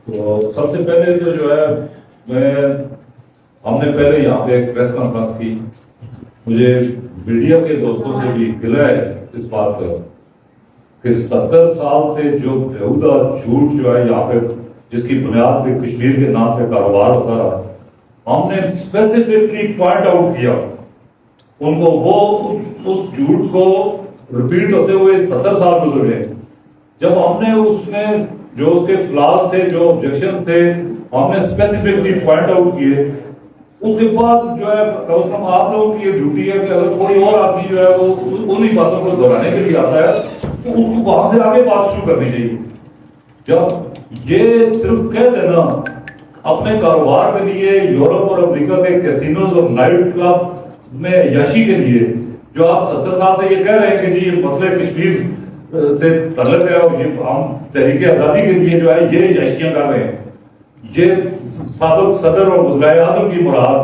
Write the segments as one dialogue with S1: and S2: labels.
S1: تو سب سے پہلے تو جو ہے ہم نے پہلے یہاں پہ ایک پریس کانفرنس کی. مجھے میڈیا کے دوستوں سے بھی گلہ ہے اس بات کا کہ 70 سال سے جو بیہودہ جھوٹ جو ہے یہاں پہ جس کی بنیاد پہ کشمیر کے نام پہ کاروبار ہوتا رہا, ہم نے اسپیسیفکلی پوائنٹ آؤٹ کیا ان کو, وہ اس جھوٹ کو ریپیٹ ہوتے ہوئے 70 سال گزرے. جب ہم نے اس میں جو اس کے فلاز تھے, جو آبجیکشن تھے, ہم نے اسپیسیفکلی پوائنٹ آؤٹ کیے. اس کے بعد جو ہے کم از کم آپ لوگوں کی یہ ڈیوٹی ہے کہ اگر کوئی اور آدمی جو ہے وہ انہی باتوں کو دہرانے کے لیے آتا ہے تو اس کو وہاں سے آگے بات شروع کرنی چاہیے. جب یہ صرف کہہ دینا اپنے کاروبار کے لیے یورپ اور امریکہ کے کیسینوز اور نائٹ کلب میں عیاشی کے لیے, جو آپ 70 سال سے یہ کہہ رہے ہیں کہ جی یہ مسئلہ کشمیر سے تعلق ہے اور یہ ہم تحریک آزادی کے لیے جو ہے یہ عیاشیاں کر رہے ہیں, یہ سابق صدر اور وزرائے اعظم کی مراد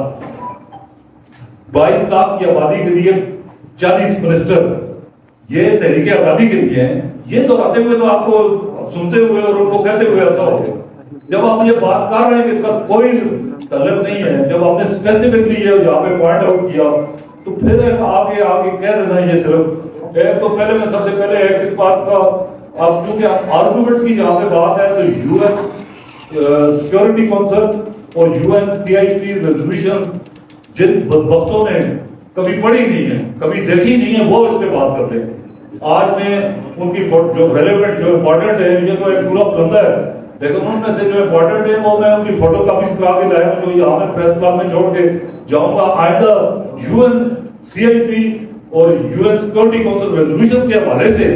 S1: 22 لاکھ کی آبادی کے لیے 40 منسٹر یہ تحریک آزادی کے لیے ہیں, یہ دہراتے ہوئے تو آپ کو سنتے ہوئے اور ان کو کہتے ہوئے ایسا ہو گیا. جب آپ یہ بات کر رہے ہیں کہ اس کا کوئی تعلق نہیں ہے, جب آپ نے اسپیسیفکلی یہ یہاں پہ پوائنٹ آؤٹ کیا تو پھر آگے کہہ دینا یہ صرف ایک. تو پہلے میں سب سے پہلے ایک اس بات کا, اب چونکہ آرگومنٹ کی جہاں پہ بات ہے تو یو این سیکورٹی کونسل اور U N C I P resolutions جن بدبختوں نے کبھی پڑھی نہیں ہے, کبھی دیکھی نہیں ہے, وہ اس پہ بات کرتے ہیں. آج میں ان کی جو ریلیونٹ جو امپورٹنٹ ہے, یہ تو ایک پورا پلندہ ہے, لیکن ان میں سے جو امپورٹنٹ ہے وہ میں ان کی فوٹو کاپیز کرا کے لایا ہوں جو یہاں میں پریس کلب میں چھوڑ کے جاؤں گا. آئندہ you N C I P اور U N security council resolution کے حوالے سے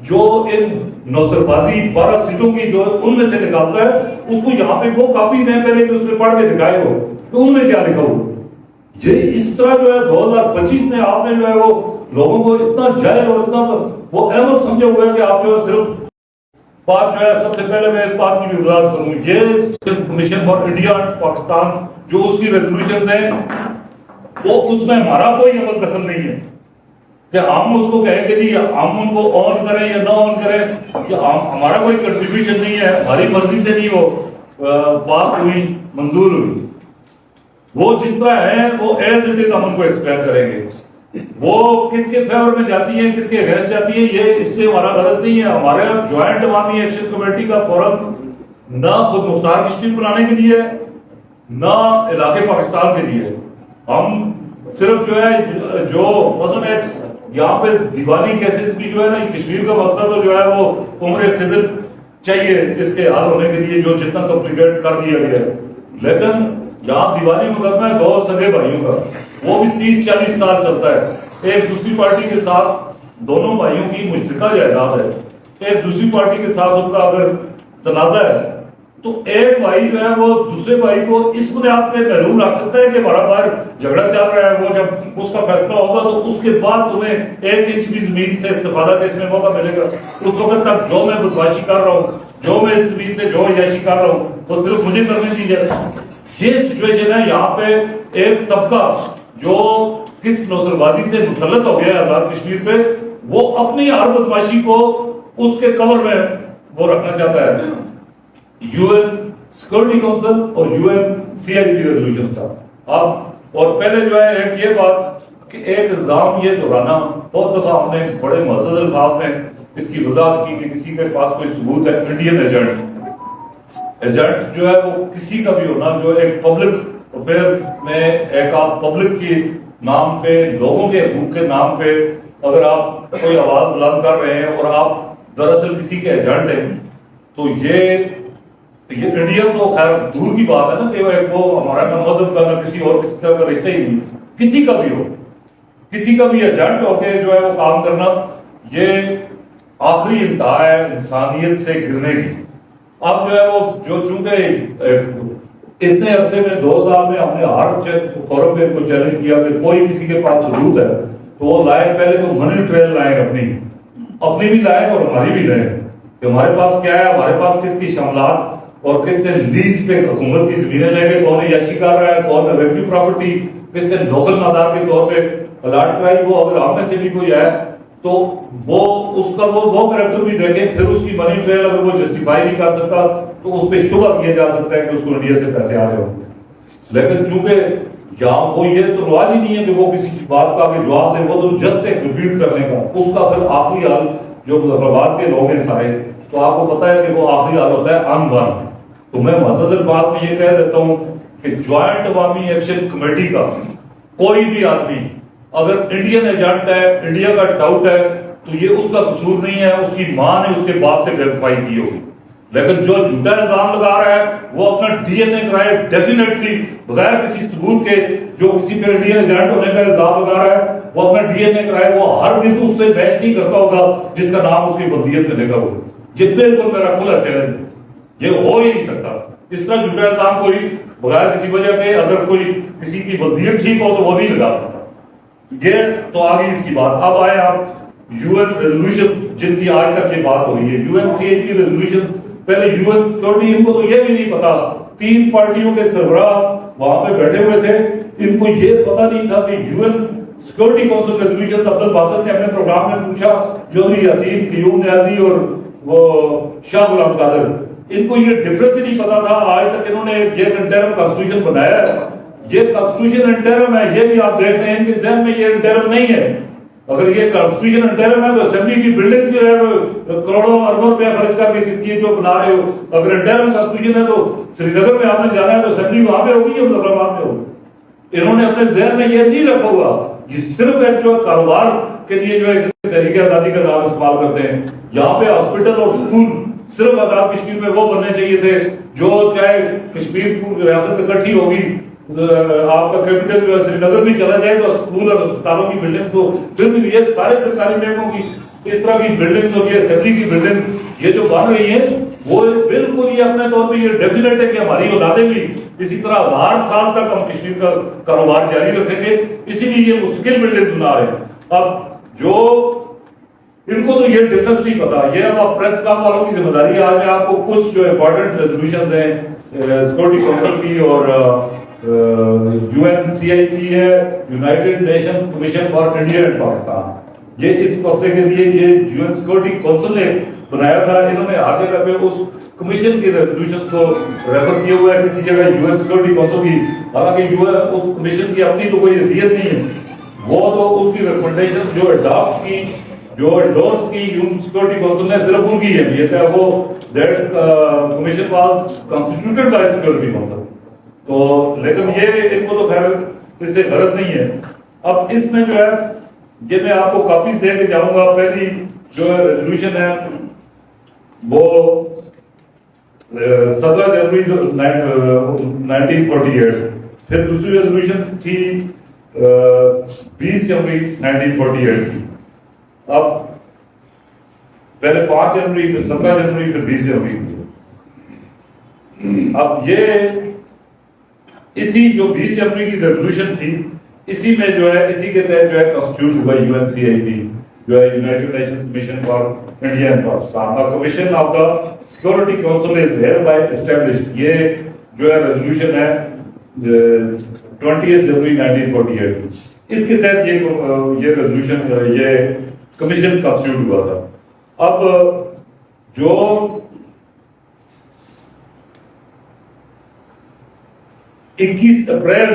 S1: جو ان نوسر بازی 12 سیٹوں کی جو ان میں سے نکالتا ہے, اس کو یہاں پہ وہ کاپی دیں پہلے کہ اس میں پڑھ کے دکھائے ہو کہ ان میں کیا لکھا ہو. یہ اس طرح جو ہے 2025 میں آپ نے جو ہے وہ لوگوں کو اتنا جاہل اور اتنا وہ احمق سمجھے ہوئے ہیں کہ آپ جو ہے صرف بات جو ہے. سب سے پہلے میں اس بات کی بھی وضاحت کروں, یہ commission for India and Pakistan جو اس کی ریزولوشنز ہیں وہ اس میں ہمارا کوئی عمل دخل نہیں ہے کہ ہم اس کو کہیں کہ جی ہم ان کو آن کریں یا نہ آن کریں, کہ ہمارا کوئی کنٹریبیوشن نہیں ہے, ہماری مرضی سے نہیں وہ پاس ہوئی, منظور ہوئی. وہ جس طرح ہے وہ ایز اٹ از ہم ان کو ایکسپلین کریں گے. وہ کس کے فیور میں جاتی ہیں, کس کے اگینسٹ جاتی ہیں, یہ اس سے ہمارا غرض نہیں ہے. ہمارے جوائنٹ عوامی ایکشن کمیٹی کا فورم نہ خود مختار کشمیر بنانے کے لیے نہ علاقے پاکستان کے لیے. ہم صرف جو ہے جو مثلا ایک یہاں پہ دیوانی کیسز بھی جو ہے نا, کشمیر کا مسئلہ تو جو ہے وہ عمر خضر چاہیے اس کے حل ہونے کے لیے جو جتنا کمپلیکیٹ کر دیا گیا ہے, لیکن یہاں دیوانی مقدمہ ہے 2 سگے بھائیوں کا, وہ بھی 30-40 سال چلتا ہے. ایک دوسری پارٹی کے ساتھ دونوں بھائیوں کی مشترکہ جائیداد ہے, ایک دوسری پارٹی کے ساتھ ان کا اگر تنازع ہے تو ایک بھائی جو ہے وہ دوسرے بھائی کو اس بنیاد پہ محروم رکھ سکتا ہے کہ ہمارا باہر جھگڑا چل رہا ہے, وہ جب اس کا فیصلہ ہوگا تو اس کے بعد تمہیں 1 انچ بھی زمین سے استفادہ کے اس میں موقع ملے گا. اس وقت تک جو میں بدماشی کر رہا ہوں, جو میں اس زمین پہ جو عیاشی کر رہا ہوں وہ صرف مجھے کرنے دی جائے. یہ سچویشن ہے. یہاں پہ ایک طبقہ جو کس نوسر بازی سے مسلط ہو گیا ہے آزاد کشمیر پہ, وہ اپنی ہر بدماشی کو اس کے کور میں وہ رکھنا چاہتا ہے یو این سیکورٹی کونسل اور U N C I P resolution کا. اب اور پہلے جو ہے ایک یہ بات کہ ایک الزام یہ دہرانا, بہت دفعہ ہم نے بڑے معزز الفاظ میں اس کی وضاحت کی کہ کسی کے پاس کوئی ثبوت ہے. انڈین ایجنٹ جو ہے وہ کسی کا بھی ہونا, جو ایک پبلک افیئرز میں ایک آپ پبلک کی نام پہ, لوگوں کے حقوق کے نام پہ اگر آپ کوئی آواز بلند کر رہے ہیں اور آپ دراصل کسی کے ایجنٹ ہیں, تو یہ انڈیا تو خیر دور کی بات ہے نا کہ وہ ہمارا نہ مذہب کا نہ کسی اور کسی کا رشتہ ہی نہیں, کسی کا بھی ہو, کسی کا بھی ایجنٹ ہو کے جو ہے وہ کام کرنا, یہ آخری انتہا ہے انسانیت سے گرنے کی. اب جو ہے وہ جو چونکہ اتنے عرصے میں 2 سال میں ہم نے ہر فورم پہ کو چیلنج کیا کہ کوئی کسی کے پاس ثبوت ہے تو وہ لائے, پہلے تو منی ٹریل لائے, اپنی بھی لائے اور ہماری بھی لائے کہ ہمارے پاس کیا ہے, ہمارے پاس کس کی شاملات اور کس نے لیز پہ حکومت کی زمینیں لے کے کون عیاشی کر رہا ہے, کون ایویکٹیو پراپرٹی کس نے لوکل نادار کے طور پہ الاٹ کرائی. وہ اگر ہم میں سے بھی کوئی ہے تو وہ اس کا وہ کریکٹر بھی دیکھیں, پھر اس کی منی ٹریل اگر وہ جسٹیفائی نہیں کر سکتا تو اس پہ شبہ کیا جا سکتا ہے کہ اس کو انڈیا سے پیسے آ رہے ہوں گے. لیکن چونکہ یہاں وہ یہ تو رواج ہی نہیں ہے کہ وہ کسی بات کا آگے جواب دے, وہ تو جسٹ ایک ریپیٹ کرنے کا. اس کا پھر آخری حال جو مظفر آباد کے لوگ ہیں سارے, تو آپ کو پتا ہے کہ وہ آخری حال ہوتا ہے ان ون. تو میں محض الفاظ میں یہ کہہ دیتا ہوں کہ جوائنٹ عوامی ایکشن کمیٹی کا کوئی بھی آدمی اگر انڈین ایجنٹ ہے, انڈیا کا ڈاؤٹ ہے, تو یہ اس کا قصور نہیں ہے, اس کی ماں نے اس کے باپ سے ویریفائی کی ہوگی. لیکن جو جھوٹا الزام لگا رہا ہے وہ اپنا ڈی این اے کرائے ڈیفینیٹلی بغیر کسی ثبوت کے, جو کسی پہ انڈین ایجنٹ ہونے کا الزام لگا رہا ہے وہ اپنا ڈی این اے کرائے, وہ ہر دن اس سے میچ نہیں کرتا ہوگا جس کا نام اس کی بلدیت میں لکھا ہوگا. یہ بالکل میرا کھلا چیلنج, یہ ہو ہی نہیں سکتا. اس طرح جھوٹا الزام کوئی بغیر کسی وجہ کے اگر کوئی کسی کی بلدیت ٹھیک ہو تو وہ نہیں لگا سکتا. یہ تو آگے اس کی بات. اب آئے آپ یو این ریزولوشن جن کی آج تک یہ بات ہو رہی ہے, یو این سی ایچ کی ریزولوشن. پہلے یو این سیکورٹی, ان کو تو یہ بھی نہیں پتا, 3 پارٹیوں کے سربراہ وہاں پہ بیٹھے ہوئے تھے, ان کو یہ پتا نہیں تھا کہ U N security council resolution. Abdul Basit نے اپنے پروگرام میں پوچھا, چودھری یاسین, قیوم نیازی اور وہ شاہ غلام قادر, ان کو یہ ڈفرنس ہی نہیں پتا تھا. آج تک انہوں نے یہ انٹرم کانسٹیٹیوشن بنایا ہے, یہ کانسٹیٹیوشن انٹرم ہے. یہ بھی آپ دیکھ رہے ہیں ان کے ذہن میں یہ انٹرم نہیں ہے. اگر یہ کانسٹیٹیوشن انٹرم ہے تو اسمبلی کی بلڈنگ جو ہے کروڑوں اربوں روپے خرچ کر کے کسی چیز جو بنا رہے ہو. اگر انٹرم کانسٹیٹیوشن ہے تو سری نگر میں آپ نے جانا ہے تو اسمبلی وہاں پہ ہوگی یا مظفر آباد میں ہوگی. انہوں نے اپنے ذہن میں یہ نہیں رکھا ہوا. یہ صرف ایک جو کاروبار کے لیے جو ہے تحریک آزادی کا نام استعمال کرتے ہیں. یہاں پہ ہاسپٹل اور اسکول صرف آزاد کشمیر میں وہ بننے چاہیے تھے جو چاہے کشمیر ریاست اکٹھی ہوگی, آپ کا کیپٹل جو ہے سری نگر بھی چلا جائے تو اسکول اور اسپتالوں کی بلڈنگز تو پھر بھی یہ سارے سرکاری محکموں کی اس طرح کی بلڈنگز اور یہ اسمبلی کی بلڈنگ یہ جو بن رہی ہیں وہ بالکل یہ اپنے طور پہ یہ ڈیفینیٹ ہے کہ ہماری اولادیں بھی اسی طرح 1000 سال تک ہم کشمیر کا کاروبار جاری رکھیں گے. اسی لیے یہ مستقل بلڈنگز بنا رہے ہیں. اب جو ان کو تو یہ ڈفرنس نہیں پتا. یہ اب پریس کلب والوں کی ذمہ داری ہے. آج میں آپ کو کچھ جو امپورٹنٹ ریزولوشنز ہیں سیکورٹی کونسل کی اور یو این سی آئی کی ہے, United nations commission for India and Pakistan, یہ اس مسئلے کے لیے یہ یو این سیکورٹی کونسل نے بنایا تھا. انہوں نے ہر جگہ پہ اس کمیشن کی ریزولوشنز کو ریفر کیا ہوا ہے, کسی جگہ یو این سیکورٹی کونسل کی. حالانکہ یو این اس کمیشن کی اپنی تو کوئی حیثیت نہیں ہے, وہ تو اس کی ریکمنڈیشن جو اڈاپٹ کی جو انڈورس کی یو این سیکورٹی کونسل نے صرف ان کی اہمیت ہے. وہ that commission was constituted by security council. تو لیکن یہ ان کو تو خیر اس سے غرض نہیں ہے. اب اس میں جو ہے یہ میں آپ کو کاپیز دے کے جاؤں گا. پہلی جو ریزولوشن ہے وہ 17 جنوری 1948, پھر دوسری ریزولوشن تھی 20 جنوری 1948 کی. اب پہلے 5 جنوری پھر 17 جنوری پھر 20 جنوری. اب یہ اسی جو 20 جنوری کی ریزولوشن تھی اسی میں جو ہے اسی کے تحت جو ہے کنسٹیٹیوٹ ہوا یو این سی آئی پی جو ہے United nations commission for India and Pakistan. The commission of the security council is here by established. یہ جو ہے ریزولوشن ہے 20 جنوری 1948. اس کے تحت یہ ریزولوشن یہ کمیشن کنسٹیٹیوٹ ہوا تھا. اب جو 21 اپریل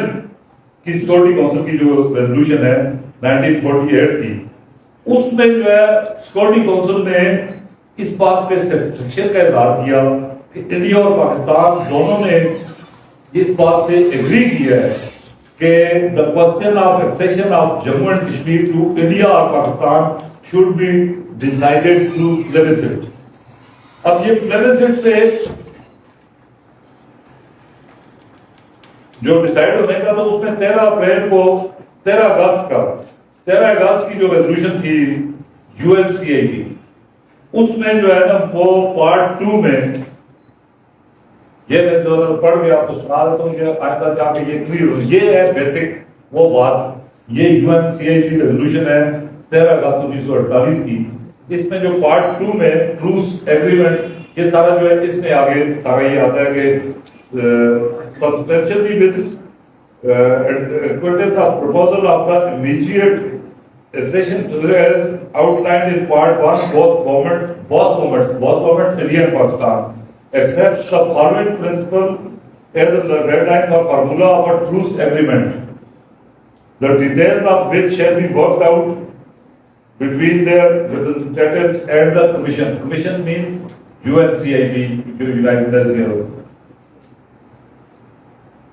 S1: کی سیکورٹی کونسل کی جو ریزولوشن ہے 1948 کی, اس میں جو ہے سیکورٹی کونسل نے اس بات پہ سیٹسفیکشن کا اظہار کیا کہ انڈیا اور پاکستان دونوں نے اس بات سے ایگری کیا ہے کہ the question of accession of Jammu and Kashmir to India or Pakistan should be decided through plebiscite. اب یہ plebiscite سے جو ڈیسائیڈ ہونے کا تو اس میں 13 اپریل کو 13 اگست کی جو ریزولوشن تھی یو این سی آئی کی, اس میں جو ہے نا وہ پارٹ 2 میں یہ میں جو پڑھ کے آپ کو سنا دیتا ہوں کہ آئندہ جا کے یہ کلیئر ہو. یہ ہے بیسک وہ بات. یہ یو این سی آئی کی ریزولوشن ہے 13 اگست 1948 کی. اس میں جو پارٹ 2 میں ٹروس ایگریمنٹ یہ سارا جو ہے اس میں آگے سارا یہ آتا ہے کہ substantially with equities of proposal of the immediate accession as outlined in part 1 both governments India and Pakistan accepts the following principle as the guideline for formula of a truce agreement, the details of which shall be worked out between their representatives and the Commission. Commission means UNCIP, United Nations.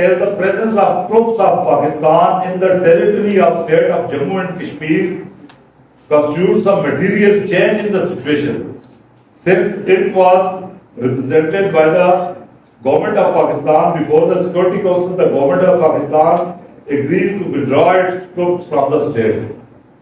S1: as the presence of troops of Pakistan in the territory of state of Jammu and Kashmir constitutes a material change in the situation, since it was represented by the government of Pakistan before the Security Council. The government of Pakistan agrees to withdraw its troops from the state.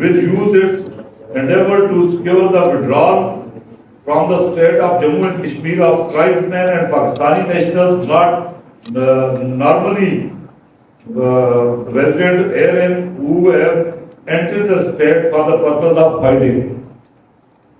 S1: will use its endeavor to secure the withdrawal from the state of Jammu and Kashmir of tribesmen and Pakistani nationals not normally resident herein who have entered the state for the purpose of fighting.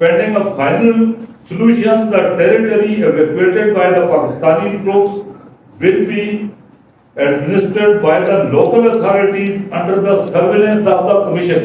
S1: pending a final solution, the territory evacuated by the Pakistani troops will be administered by the local authorities under the surveillance of the commission.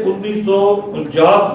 S1: 1949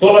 S1: 16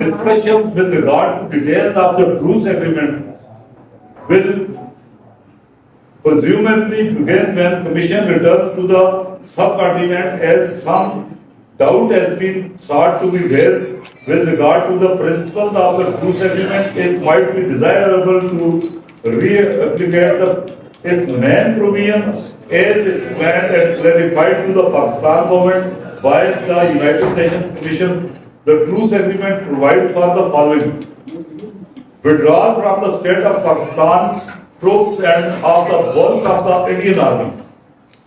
S1: discussions with regard to details of the truce agreement will presumably begin when Commission returns to the subcontinent, as some doubt has been sought to be raised with regard to the principles of the truce agreement. It might be desirable to re-applicate its main provisions as explained and clarified to the Pakistan government by the United Nations Commission. The truce agreement provides for the following: withdrawal from the state of Pakistan troops and of the bulk of the Indian Army.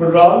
S1: withdrawal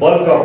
S1: bulk of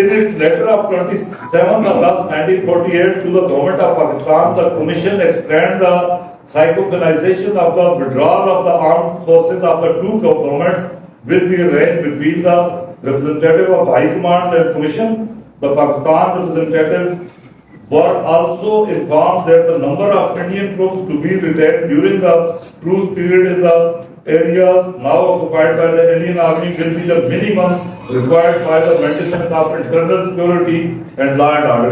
S1: In its letter of 27th August 1948 to the government of Pakistan, the Commission explained the psychophilization of the withdrawal of the armed forces of the two governments will be arranged between the representative of High Command and Commission. The Pakistan representatives were also informed that the number of Indian troops to be retained during the truce period in the areas now occupied by the Indian Army will be the minimum required by the maintenance of internal security and law and order.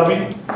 S1: Army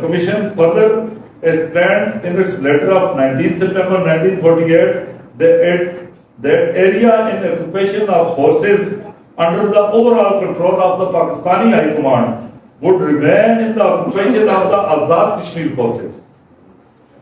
S1: Commission further explained in its letter of 19 September 1948 that area in occupation of forces under the overall control of the Pakistani High Command would remain in the occupation of the Azad Kashmir forces.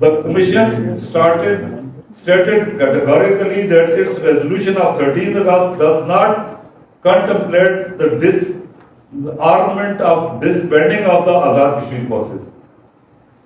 S1: The Commission stated categorically that its resolution of 13th August does not contemplate the disarmament of disbanding of the Azad Kashmir forces.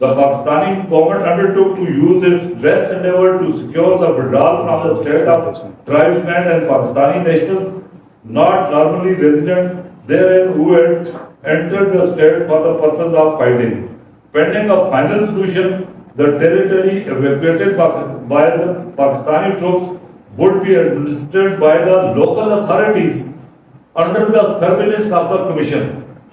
S1: The Pakistani government undertook to use its best endeavor to secure the withdrawal from the state of tribesmen and Pakistani nationals not normally resident therein who had entered the state for the purpose of fighting. Pending a final solution, the territory evacuated by the Pakistani troops would be administered by the local authorities under the surveillance of the Commission.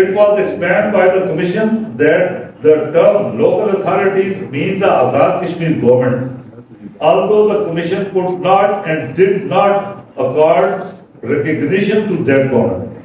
S1: It was explained by the Commission that the term local authorities mean the Azad Kashmir government. Although the Commission could not and did not accord recognition to that government.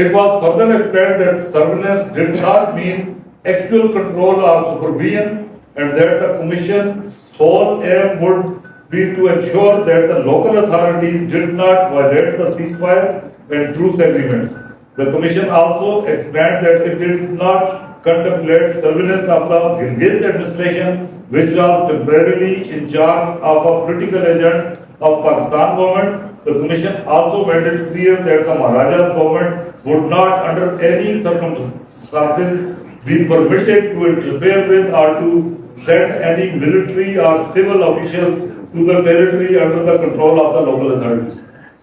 S1: It was further explained that surveillance did not mean actual control or supervision, and that the Commission's sole aim would be to ensure that the local authorities did not violate the ceasefire and truce agreements. The Commission also explained that it did not contemplate surveillance of the Gilgit administration, which was temporarily in charge of a political agent of Pakistan government the Commission also made it clear that the Maharaja's government would not, under any circumstances, be permitted to interfere with or to send any military or civil officials to the territory under the control of the local authorities.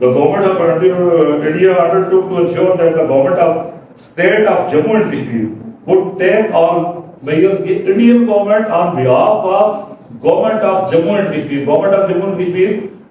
S1: The government of India undertook to ensure that the government of state of Jammu and Kashmir would take all measures. The Indian government on behalf of government of Jammu and Kashmir, government of Jammu and Kashmir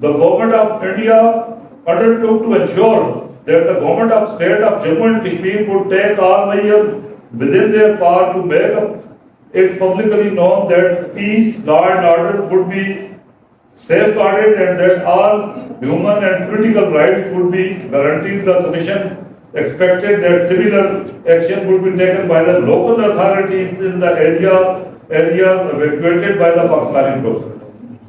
S1: The government of India undertook to ensure that the government of state of Jammu and Kashmir would take all measures within their power to make it publicly known that peace, law and order would be safeguarded and that all human and political rights would be guaranteed. The Commission expected that similar action would be taken by the local authorities in the areas evacuated by the Pakistani troops.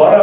S1: 12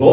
S1: 2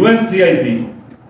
S1: UNCIP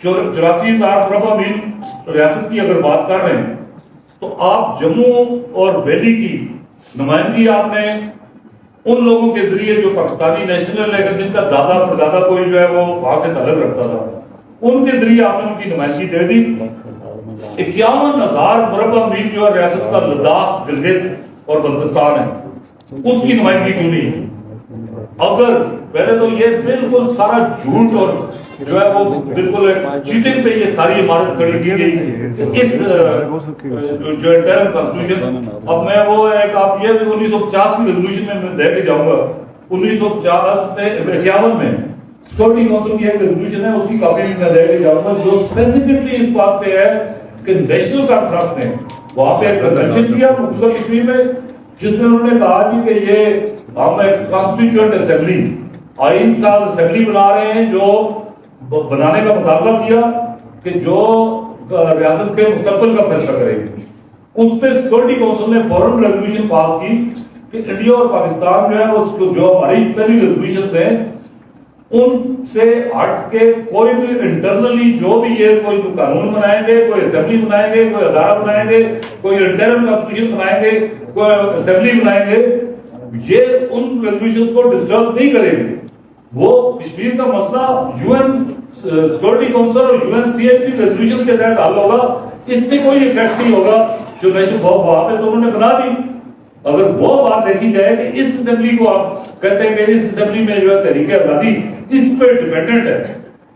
S1: 84,000 مربع میل ریاست کی اگر بات کر رہے ہیں تو آپ جموں اور ویلی کی نمائندگی آپ نے ان لوگوں کے ذریعے جو پاکستانی نیشنل ہے جن کا دادا پردادا کوئی جو ہے وہ وہاں سے تعلق رکھتا تھا ان کے ذریعے آپ نے ان کی نمائندگی دے دی. 51,000 مربع میل جو ہے ریاست کا لداخ گلگت اور بلتستان ہے اس کی نمائندگی کیوں نہیں؟ اگر پہلے تو یہ بالکل سارا جھوٹ اور جو ہے وہ بالکل چیٹنگ پہ یہ ساری عمارت کھڑی کی گئی اس جو انٹرم کانسٹیٹیوشن. اب میں وہ ایک آپ یہ 1950 کی ریزولوشن میں دے کے جاؤں گا. 1950 میں 51 میں سیکورٹی کونسل کی ایک ریزولوشن ہے اس کی کاپی بھی میں دے کے جاؤں گا جو اسپیسیفکلی اس بات پہ ہے کہ نیشنل کانفرنس نے وہاں پہ ایک کنونشن کیا مقبوضہ کشمیر میں جس میں انہوں نے کہا کہ یہ ہم ایک کانسٹیٹیوئنٹ اسمبلی آئین ساز اسمبلی بنا رہے ہیں جو بنانے کا مطالبہ کیا کہ جو ریاست کے مستقبل کا فیصلہ کرے گی. اس پہ سیکورٹی کونسل نے فوراً ریزولوشن پاس کی کہ انڈیا اور پاکستان جو ہے وہ جو ہماری پہلی ریزولوشنز ہیں ان سے ہٹ کے کوئی بھی انٹرنلی جو بھی یہ کوئی قانون بنائیں گے کوئی اسمبلی بنائیں گے کوئی ادارہ بنائیں گے کوئی انٹرم کانسٹیٹیوشن بنائیں گے کوئی اسمبلی بنائیں گے یہ ان ریزولوشنز کو ڈسٹرب نہیں کرے گی. وہ کشمیر کا مسئلہ یو این سیکورٹی کونسل اور U N C H P resolution کے تحت حل ہوگا. اس سے کوئی افیکٹ نہیں ہوگا جو نیشنل بات ہے تو انہوں نے بنا دی. اگر وہ بات دیکھی جائے کہ اس اسمبلی کو آپ کہتے ہیں کہ اس اسمبلی میں جو ہے تحریک آزادی اس پہ ڈیپینڈنٹ ہے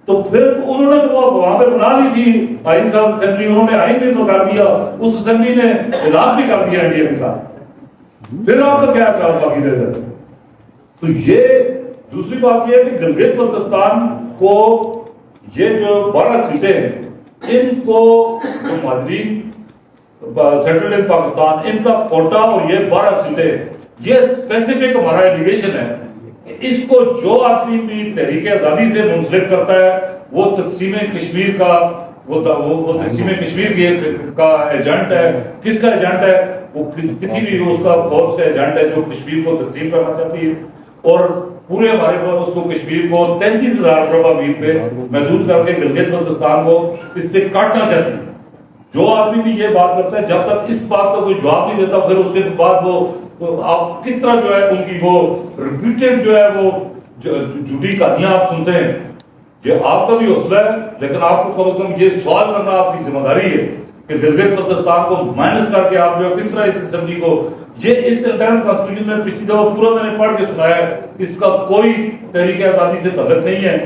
S1: تو پھر انہوں نے تو وہاں پہ بنا لی تھی آئین ساز اسمبلی. انہوں نے آئین بھی تو کر دیا اس اسمبلی نے اعلان بھی کر دیا انڈیا کے ساتھ. پھر آپ کا کیا کام باقی رہ جاتا؟ تو یہ دوسری بات یہ ہے کہ گلگت بلتستان کو یہ جو 12 سیٹیں ہیں ان کو جو مہاجرین سیٹلڈ ان پاکستان ان کا کوٹا اور یہ 12 سیٹیں یہ اسپیسیفک ہمارا ایلیگیشن ہے کہ اس کو جو آدمی بھی تحریک آزادی سے منسلک کرتا ہے وہ تقسیم کشمیر کا وہ تقسیم کشمیر کا ایجنٹ ہے. کس کا ایجنٹ ہے؟ وہ کسی بھی اس کا فورس کا ایجنٹ ہے جو کشمیر کو تقسیم کرنا چاہتی ہے اور پورے ہمارے پاس اس کو کشمیر کو 33,000 مربع میل پہ محدود کر کے گلگت بلتستان کو اس سے کاٹنا چاہتی ہے. جو آدمی بھی یہ بات کرتا ہے جب تک اس بات کا کوئی جواب نہیں دیتا پھر اس کے بعد وہ آپ کس طرح جو ہے ان کی وہ ریپیٹڈ جو ہے وہ جھوٹی کہانیاں آپ سنتے ہیں. یہ آپ کا بھی حوصلہ ہے لیکن آپ کو کم از کم یہ سوال کرنا آپ کی ذمہ داری ہے کہ گلگت بلتستان کو مائنس کر کے آپ جو ہے کس طرح اس اسمبلی کو یہ اس انٹرم کانسٹیٹیوشن میں پچھلی دفعہ پورا میں نے پڑھ کے سنایا ہے اس کا کوئی تحریک آزادی سے تعلق نہیں ہے.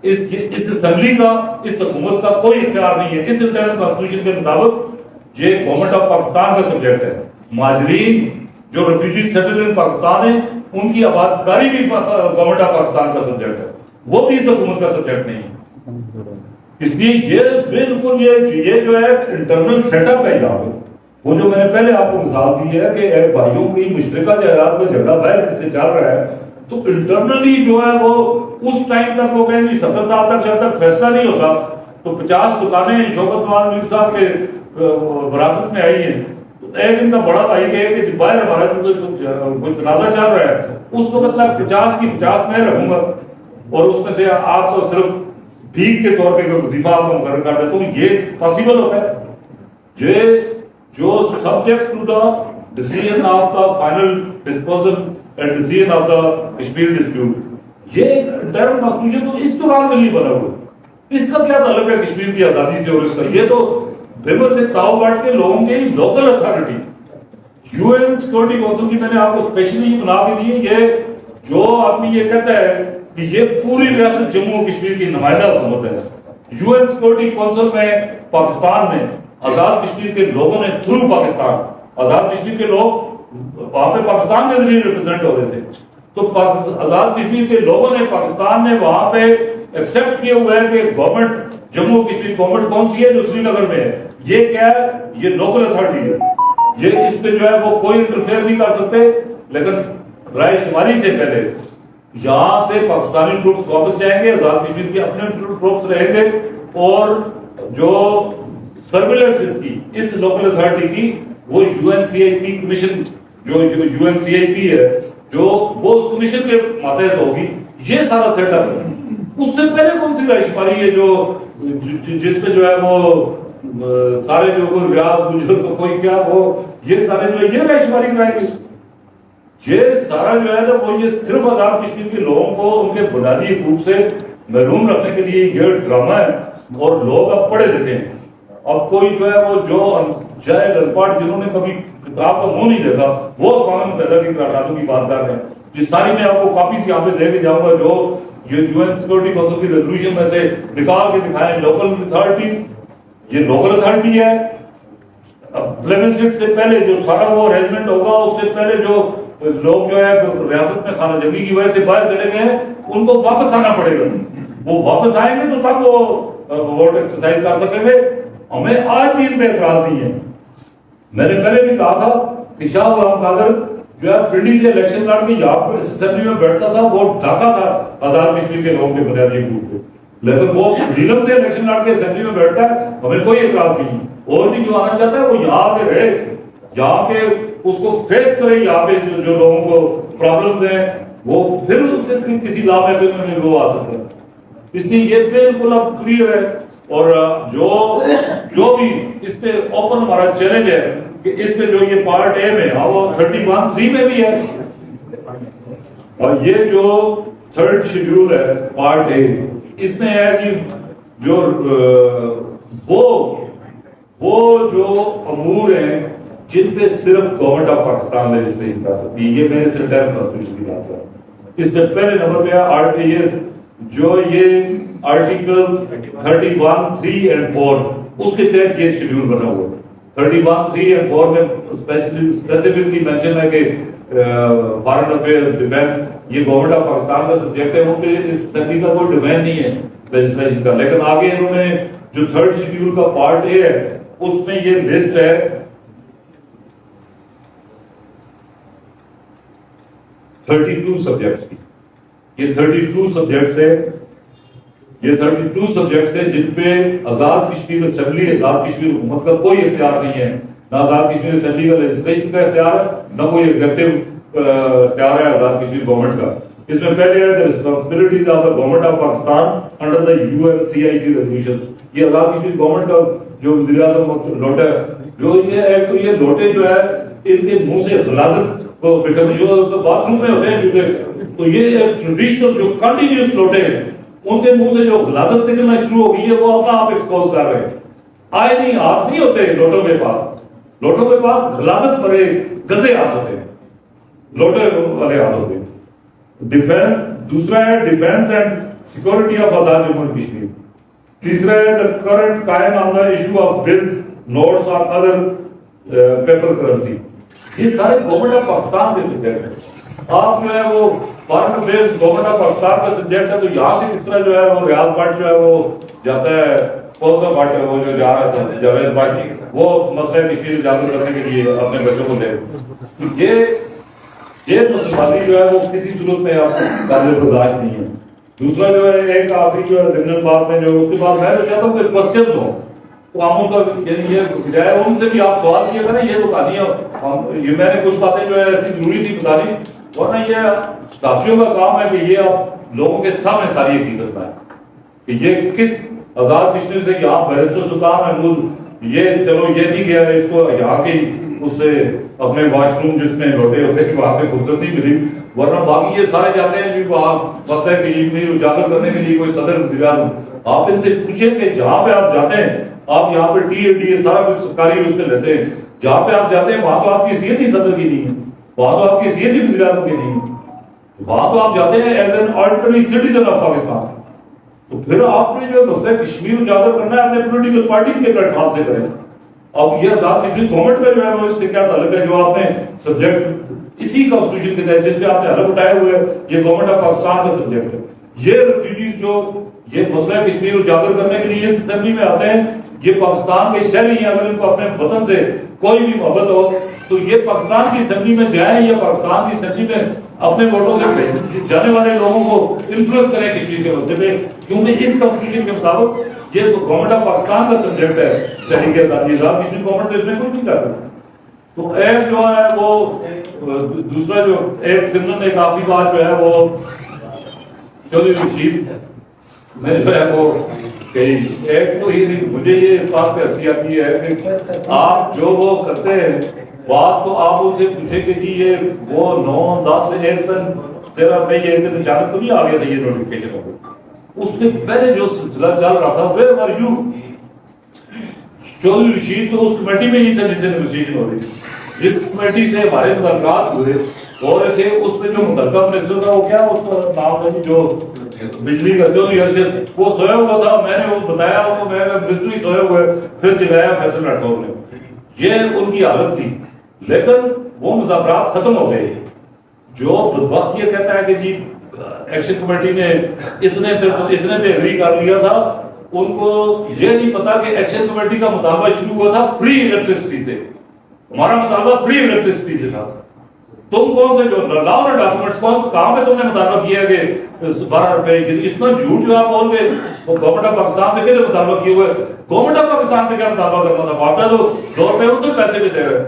S1: اس اسمبلی کا اس حکومت کا کوئی اختیار نہیں ہے. اس انٹرم کانسٹیٹیوشن کے مطابق یہ گورنمنٹ آف پاکستان کا سبجیکٹ ہے. مہاجرین جو ریفیوجی سیٹلڈ ان پاکستان ہیں ان کی آبادکاری بھی گورنمنٹ آف پاکستان کا سبجیکٹ ہے وہ بھی اس حکومت کا سبجیکٹ نہیں ہے. اس لیے یہ بالکل یہ جو ہے انٹرنل سیٹ اپ ہے یہاں پہ. وہ جو میں نے پہلے آپ کو مثال دی ہے کہ ایک بھائیوں کی مشترکہ جائیداد کا جھگڑا باہر جس سے چل رہا ہے تو انٹرنلی جو ہے وہ اس ٹائم تک وہ کہیں گے 70 سال تک جب تک فیصلہ نہیں ہوتا تو 50 دکانیں شوکت مان میر صاحب کے وراثت میں آئی ہیں. تو ایک ان کا بڑا بھائی کہے کہ باہر ہمارا کوئی تنازع چل رہا ہے اس وقت تک 50 کی 50 میں رکھوں گا اور اس میں سے آپ کو صرف بھیک کے طور پہ کوئی وظیفہ آپ کو مقرر کر دے تو یہ پاسبل ہوتا ہے. یہ جو subject to the decision of the final disposal and decision of the Kashmir dispute یہ انٹرم کانسٹیٹیوشن تو اس دوران میں نہیں بنا ہوا. اس کا کیا تعلق ہے کشمیر کی آزادی سے اور اس کا؟ یہ تو فیمس سے تاؤ باٹ کے لوگوں کے local authority U N security council کی میں نے آپ کو اسپیشلی بنا کے دی ہے. یہ جو آدمی یہ کہتا ہے کہ یہ پوری ریاست جموں و کشمیر کی نمائندہ حکومت ہے. یو این سیکورٹی کونسل میں پاکستان میں آزاد کشمیر کے لوگوں نے تھرو پاکستان آزاد کشمیر کے لوگ وہاں پہ پاکستان کے ذریعے ریپرزینٹ ہو رہے تھے تو آزاد کشمیر کے لوگوں نے پاکستان نے وہاں پہ ایکسپٹ کیا ہوا ہے کہ گورنمنٹ جموں کشمیر گورنمنٹ کون سی ہے جو سری نگر میں ہے. یہ کیا ہے؟ یہ لوکل اتھارٹی ہے. یہ اس پہ جو ہے وہ کوئی انٹرفیئر نہیں کر سکتے. لیکن رائے شماری سے پہلے یہاں سے پاکستانی ٹروپس واپس جائیں گے آزاد کشمیر کے اپنے ٹروپس رہیں گے اور جو سرویلنس اس کی اس لوکل اتھارٹی کی وہ U N C I P commission جو U N C I P ہے جو وہ اس کمیشن کے ماتحت ہوگی. یہ سارا سیٹ اپ ہے. اس سے پہلے کون سی رائے شماری ہے جو جس پہ جو ہے وہ سارے جو کوئی ریاض گجر تو کوئی کیا وہ یہ سارے جو ہے یہ رہائی شماری کرائیں گے. یہ سارا جو ہے نا وہ یہ صرف آزاد کشمیر کے لوگوں کو ان کے بنیادی حقوق سے محروم رکھنے کے لیے یہ ڈرامہ ہے. اور لوگ اب پڑھے لکھے ہیں. اب کوئی جو ہے وہ جو جاہل ان پڑھ جنہوں نے کبھی کتاب کا منہ نہیں دیکھا وہ اقوام متحدہ کی قراردادوں کی بات کر رہے ہیں. یہ ساری میں آپ کو کاپیز یہاں پہ دے کے جاؤں گا جو یو این سیکورٹی کونسل کی ریزولوشن میں سے نکال کے دکھائیں. لوکل اتھارٹیز یہ لوکل اتھارٹی ہے. پلیبسسٹ سے پہلے جو سارا وہ ارینجمنٹ ہوگا اس سے پہلے جو لوگ جو ہے ریاست میں خانہ جنگی کی وجہ سے باہر چلے گئے ہیں ان کو واپس آنا پڑے گا. وہ واپس آئیں گے تو تب وہ ووٹ ایکسرسائز کر سکیں گے. ہمیں آج بھی ان پہ اعتراض نہیں ہے. میں نے پہلے بھی کہا تھا کہ شاہ غلام قادر جو ہے پنڈی سے الیکشن لڑ کے یہاں پہ اسمبلی میں بیٹھتا تھا وہ ڈھاکہ تھا آزاد کشمیر کے لوگوں کے بنیادی حقوق پہ. لیکن وہ نیلم سے الیکشن لڑ کے اسمبلی میں بیٹھتا ہے ہمیں کوئی اعتراض نہیں. اور بھی جو آنا چاہتا ہے وہ یہاں پہ رہے یہاں پہ اس کو فیس کرے. یہاں پہ جو لوگوں کو پرابلمز ہیں وہ پھر کسی لا میں وہ آ سکتا ہے. اس لیے یہ بالکل اب کلیئر ہے. اور جو بھی اس پہ اوپن ہمارا چیلنج ہے کہ اس پہ جو یہ پارٹ اے میں وہ 31(3) میں بھی ہے. اور یہ جو تھرڈ شیڈیول ہے پارٹ اے اس میں ہے کہ جو وہ جو امور ہیں جن پہ صرف گورنمنٹ آف پاکستان لیجسلیشن کر سکتی ہے. یہ میں نے سرٹر کانسٹیٹیوشن کی بات کر. اس میں پہلے نمبر پہ آرٹیکل جو یہ آرٹیکل 31(3) and 4 اس کے تحت یہ شیڈیول بنا ہوا ہے. 31(3) and 4 میں اسپیسیفکلی مینشن ہے کہ فارن افیئرز ڈیفینس یہ گورنمنٹ آف پاکستان کا سبجیکٹ ہے. وہ پہ اس اسمبلی کا کوئی ڈومین نہیں ہے لیجسلیشن کا. لیکن آگے انہوں نے جو تھرڈ شیڈیول کا پارٹ اے ہے اس میں یہ لسٹ ہے 32 سبجیکٹس کی. یہ 32 سبجیکٹس ہے. یہ 32 سبجیکٹس ہیں جن پہ آزاد کشمیر اسمبلی آزاد کشمیر حکومت کا کوئی اختیار نہیں ہے. نہ آزاد کشمیر اسمبلی کا لیجسلیشن کا اختیار ہے نہ کوئی ایگزیکٹو اختیار ہے آزاد کشمیر گورنمنٹ کا. اس میں پہلے ہے responsibilities of the government of Pakistan under the UNCI کی ریزولوشن. یہ آزاد کشمیر گورنمنٹ کا جو وزیر اعظم لوٹا ہے جو یہ ایک تو یہ لوٹے جو ہے ان کے منہ سے غلاظت کو جو باتھ روم میں ہوتے ہیں چونکہ تو یہ ٹریڈیشنل جو کنٹینیوس لوٹے ہیں ان کے منہ سے جو غلاظت نکلنا شروع ہو گئی ہے وہ اپنا آپ ایکسپوز کر رہے ہیں. آئے نہیں ہاتھ نہیں ہوتے لوٹوں کے پاس. لوٹوں کے پاس غلاظت بھرے گندے ہاتھ ہوتے ہیں. لوٹے والے ہاتھ ہوتے ہیں. دوسرا ہے defence and security of Azad Jammu and Kashmir. تیسرا ہے the current قائم on the issue of bills, notes or other paper currency. یہ سارے گورنمنٹ آف پاکستان کے سبجیکٹ ہیں. آپ جو ہے وہ foreign affairs government of Pakistan کا سبجیکٹ ہے تو یہاں سے کس طرح جو ہے وہ ریاض بٹ جو ہے وہ جاتا ہے کون سا بٹ وہ جو جا رہا تھا جاوید بٹ وہ مسئلہ کشمیر اجاگر کرنے کے لیے اپنے بچوں کو لے. یہ مسلمانی جو ہے وہ کسی صورت میں آپ قابل برداشت نہیں ہے. دوسرا جو ہے ایک آخری جو ہے ضمن پاس میں جو اس کے بعد میں تو چاہتا ہوں کہ کوشچن ہو تو ہم ان کا یعنی یہ جائے ان سے بھی آپ سوال کیے کریں. یہ تو کہانی ہے یہ میں نے کچھ باتیں جو ہے ایسی ضروری تھی بتا دی ورنہ یہ صحافیوں کا کام ہے کہ یہ آپ لوگوں کے سامنے ساری حقیقت ہے کہ یہ کس آزاد کشمیر سے یہاں بیرسٹر سلطان محمود یہ چلو یہ نہیں گیا اس کو یہاں کی اس سے اپنے واش روم جس میں لوٹے ہوتے کہ وہاں سے فرصت نہیں ملی ورنہ باقی یہ سارے جاتے ہیں کہ وہاں مسئلہ کشمیر اجاگر کرنے کے لیے کوئی صدر وزیر اعظم. آپ ان سے پوچھیں کہ جہاں پہ آپ جاتے ہیں آپ یہاں پہ TAD سارا کچھ سرکاری اس پہ لیتے ہیں جہاں پہ آپ جاتے ہیں وہاں تو آپ کی حیثیت ہی صدر کی نہیں ہے وہاں تو آپ کی حیثیت ہی وزیر اعظم کی نہیں ہے وہاں تو آپ جاتے ہیں as an ordinary citizen of Pakistan. تو پھر آپ نے جو مسئلہ کشمیر اجاگر کرنا ہے اپنے پولیٹیکل پارٹیز کے پلیٹ فارم سے کریں. اب یہ آزاد کشمیر گورنمنٹ میں جو ہے وہ اس سے کیا تعلق ہے جو آپ نے سبجیکٹ اسی کانسٹیٹیوشن کے تحت جس پہ آپ نے حلف اٹھائے ہوئے یہ گورنمنٹ آف پاکستان کا سبجیکٹ ہے. یہ ریفیوجیز جو یہ مسئلہ کشمیر اجاگر کرنے کے لیے اس اسمبلی میں آتے ہیں یہ پاکستان کے شہری ہیں. اگر ان کو اپنے وطن سے کوئی بھی محبت ہو تو یہ پاکستان کی اسمبلی میں جائیں یا پاکستان کی اسمبلی میں اپنے ووٹوں سے جانے والے لوگوں کو انفلوئنس کریں کشمیر کے مسئلے پہ کیونکہ اس کانسٹیٹیوشن کے مطابق یہ گورنمنٹ آف پاکستان کا سبجیکٹ ہے. تحریک آزاد کشمیر گورنمنٹ تو اس میں کچھ نہیں کر سکتی. تو ایک جو ہے وہ دوسرا جو ایک ضمن ایک آخری بات جو ہے وہ چودھری رشید میں جو ہے وہ کہ ایک تو یہ نہیں, مجھے یہ اس بات پہ ہنسی آتی ہے کہ آپ جو وہ کرتے ہیں بات تو آپ ان سے پوچھیں کہ جی یہ وہ 9-10 سے ایک دن تیرا میں یہ ایک دن اچانک تو نہیں آ گیا تھا یہ نوٹیفکیشن ہو گئی, اس سے پہلے جو سلسلہ چل رہا تھا where are you. Chaudhry Rashid تو اس کمیٹی میں نہیں تھا جس سے نیگوشیشن ہو رہی تھی. جس کمیٹی سے ہمارے مذاکرات ہوئے ہو رہے تھے اس میں جو متعلقہ منسٹر تھا وہ کیا اس کا نام ہے جو بجلی کا چودھری ارشد, وہ سویا ہوا تھا, میں نے وہ بتایا ان کو, میں بجلی سوئے ہوئے, پھر جگایا فیصل راٹھور نے. یہ ان کی حالت تھی. لیکن وہ مذاکرات ختم ہو گئے. جو وقت یہ کہتا ہے کہ جی ایکشن کمیٹی نے اتنے پہ اگری کر لیا تھا, ان کو یہ نہیں پتا کہ ایکشن کمیٹی کا مطالبہ شروع ہوا تھا فری الیکٹریسٹی سے. ہمارا مطالبہ فری الیکٹریسٹی سے تھا. تم کون سے جو لاؤ نا ڈاکومنٹس, کون سے کہاں پہ تم نے مطالبہ کیا کہ 12 روپے اتنا جھوٹ جو آپ بول گئے. وہ گورنمنٹ آف پاکستان سے کیسے مطالبہ کیے ہوئے؟ گورنمنٹ آف پاکستان سے کیا مطالبہ کرنا تھا؟ واپس تو 2 روپے ان کو پیسے بھی دے رہے.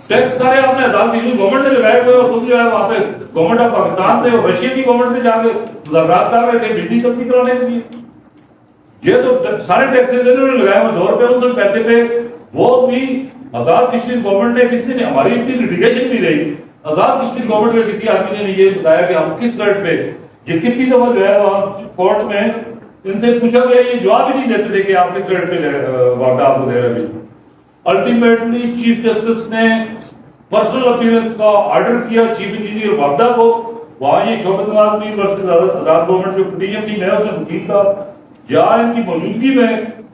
S1: ٹیکس سارے آپ نے 1000 گورنمنٹ نے لگائے ہوئے اور تم جو ہے وہاں پہ گورنمنٹ آف پاکستان سے اور رشیا کی گورنمنٹ سے جا کے مذاکرات کر رہے تھے بجلی سبسڈی کرانے کے لیے. یہ تو سارے ٹیکسز انہوں نے لگائے ہوئے 2 روپے ان سے پیسے پہ. وہ بھی آزاد کشمیر گورنمنٹ نے, کسی نے, ہماری اتنی لٹیگیشن بھی رہی, آزاد کشمیر گورنمنٹ کے کسی آدمی نے یہ بتایا کہ ہم کس ریٹ پہ, یہ کتنی دفعہ جو ہے وہاں کورٹ میں ان سے پوچھا گیا, یہ جواب ہی نہیں دیتے تھے کہ آپ کس ریٹ پہ واقعہ آپ کو دے رہے ہیں. الٹیمیٹلی چیف جسٹس نے پرسنل اپیئرنس کا آرڈر کیا چیف انجینئر واگڈا کو. وہاں یہ شوکت نواز میر ورسز آزاد گورنمنٹ جو پٹیشن تھی, میں اس میں وکیل تھا, جہاں ان کی موجودگی میں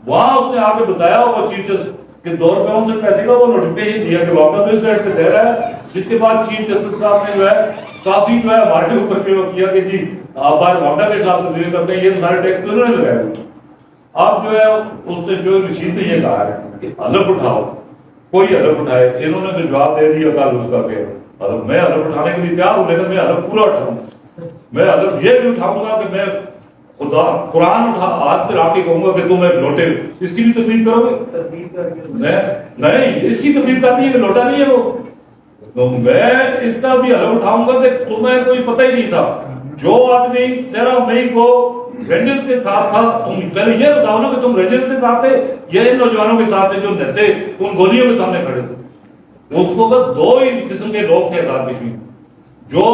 S1: وہاں اس نے آ کے بتایا ہوگا چیف جسٹس کہ 2 روپے ان سے پیسے کا وہ نوٹیفکیشن دیا کہ واقعہ تو اس ریٹ پہ دے رہا ہے. جس کے بعد چیف جسٹس صاحب نے جو ہے کافی جو ہے ہمارے اوپر پہ وہ کیا کہ جی آپ بار واقعہ کے خلاف تبدیل کرتے ہیں, یہ سارے ٹیکس تو انہوں نے لگائے ہوئے. اب جو ہے اس نے جو رشید نے یہ کہا ہے کہ حلف اٹھاؤ, کوئی حلف اٹھائے. انہوں نے تو جواب دے دیا کل اس کا کہ میں حلف اٹھانے کے لیے تیار ہوں, لیکن میں حلف پورا اٹھاؤں. میں حلف یہ بھی اٹھاؤں گا کہ میں خدا قرآن اٹھا ہاتھ پہ رکھ کے کہوں گا کہ تم ایک لوٹے, اس کی بھی تقریر کرو گے؟ نہیں, اس کی تقریر کرنی ہے کہ لوٹا نہیں ہے وہ. تو میں اس کا بھی حلف اٹھاؤں گا کہ تمہیں کوئی پتہ ہی نہیں تھا. جو آدمی 13 مئی کو رینجرز کے ساتھ تھا, تم پہلے یہ بتاؤ نا کہ تم رینجرز کے ساتھ تھے یا ان نوجوانوں کے ساتھ تھے جو نہتے ان گولیوں کے سامنے کھڑے تھے. اس کو 2 ہی قسم کے لوگ تھے آزاد کشمیر. جو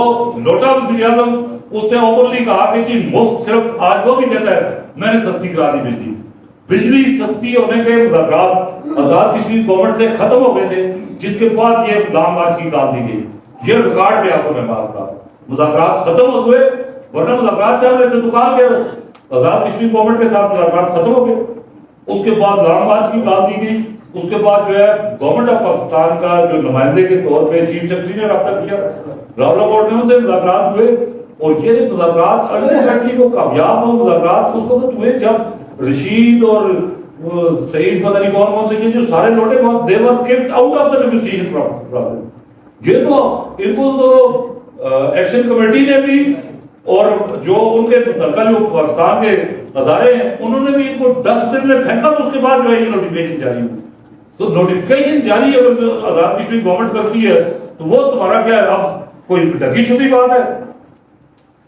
S1: لوٹا وزیر اعظم, اس نے اوپنلی کہا کہ جی مفت, صرف آج وہ بھی کہتا ہے میں نے سستی کرا دی بجلی. بجلی سستی ہونے کے مذاکرات آزاد کشمیر گورنمنٹ سے ختم ہو گئے تھے, جس کے بعد یہ لانگ مارچ کی کال دی گئی. یہ ریکارڈ بھی آپ کو میں بات کا, مذاکرات ختم ہو گئے, ورنہ مذاکرات چل رہے تھے تو کہا کہ آزاد کشمیر گورنمنٹ کے ساتھ مذاکرات ختم ہو گئے. اس کے بعد لانگ مارچ کی کال دی گئی. اس کے بعد جو ہے گورنمنٹ آف پاکستان کا جو نمائندے کے طور پہ چیف سیکرٹری نے رابطہ کیا, راولاکوٹ میں ان سے مذاکرات ہوئے. اور یہ مذاکرات الٹیمیٹلی کو کامیاب ہو مذاکرات اس وقت ہوئے جب رشید اور سعید پتہ نہیں کون سے یہ جو سارے لوٹے بس they were kept out of the negotiation process. یہ تو ان کو تو ایکشن کمیٹی نے بھی اور جو ان کے متعلقہ جو پاکستان کے ادارے ہیں انہوں نے بھی ان کو 10 دن میں پھینکا. تو اس کے بعد جو ہے یہ نوٹیفکیشن جاری ہوئی. تو نوٹیفکیشن جاری اگر آزاد کشمیر گورنمنٹ کرتی ہے تو وہ تمہارا کیا ہے, اب کوئی ڈھکی چھپی بات ہے.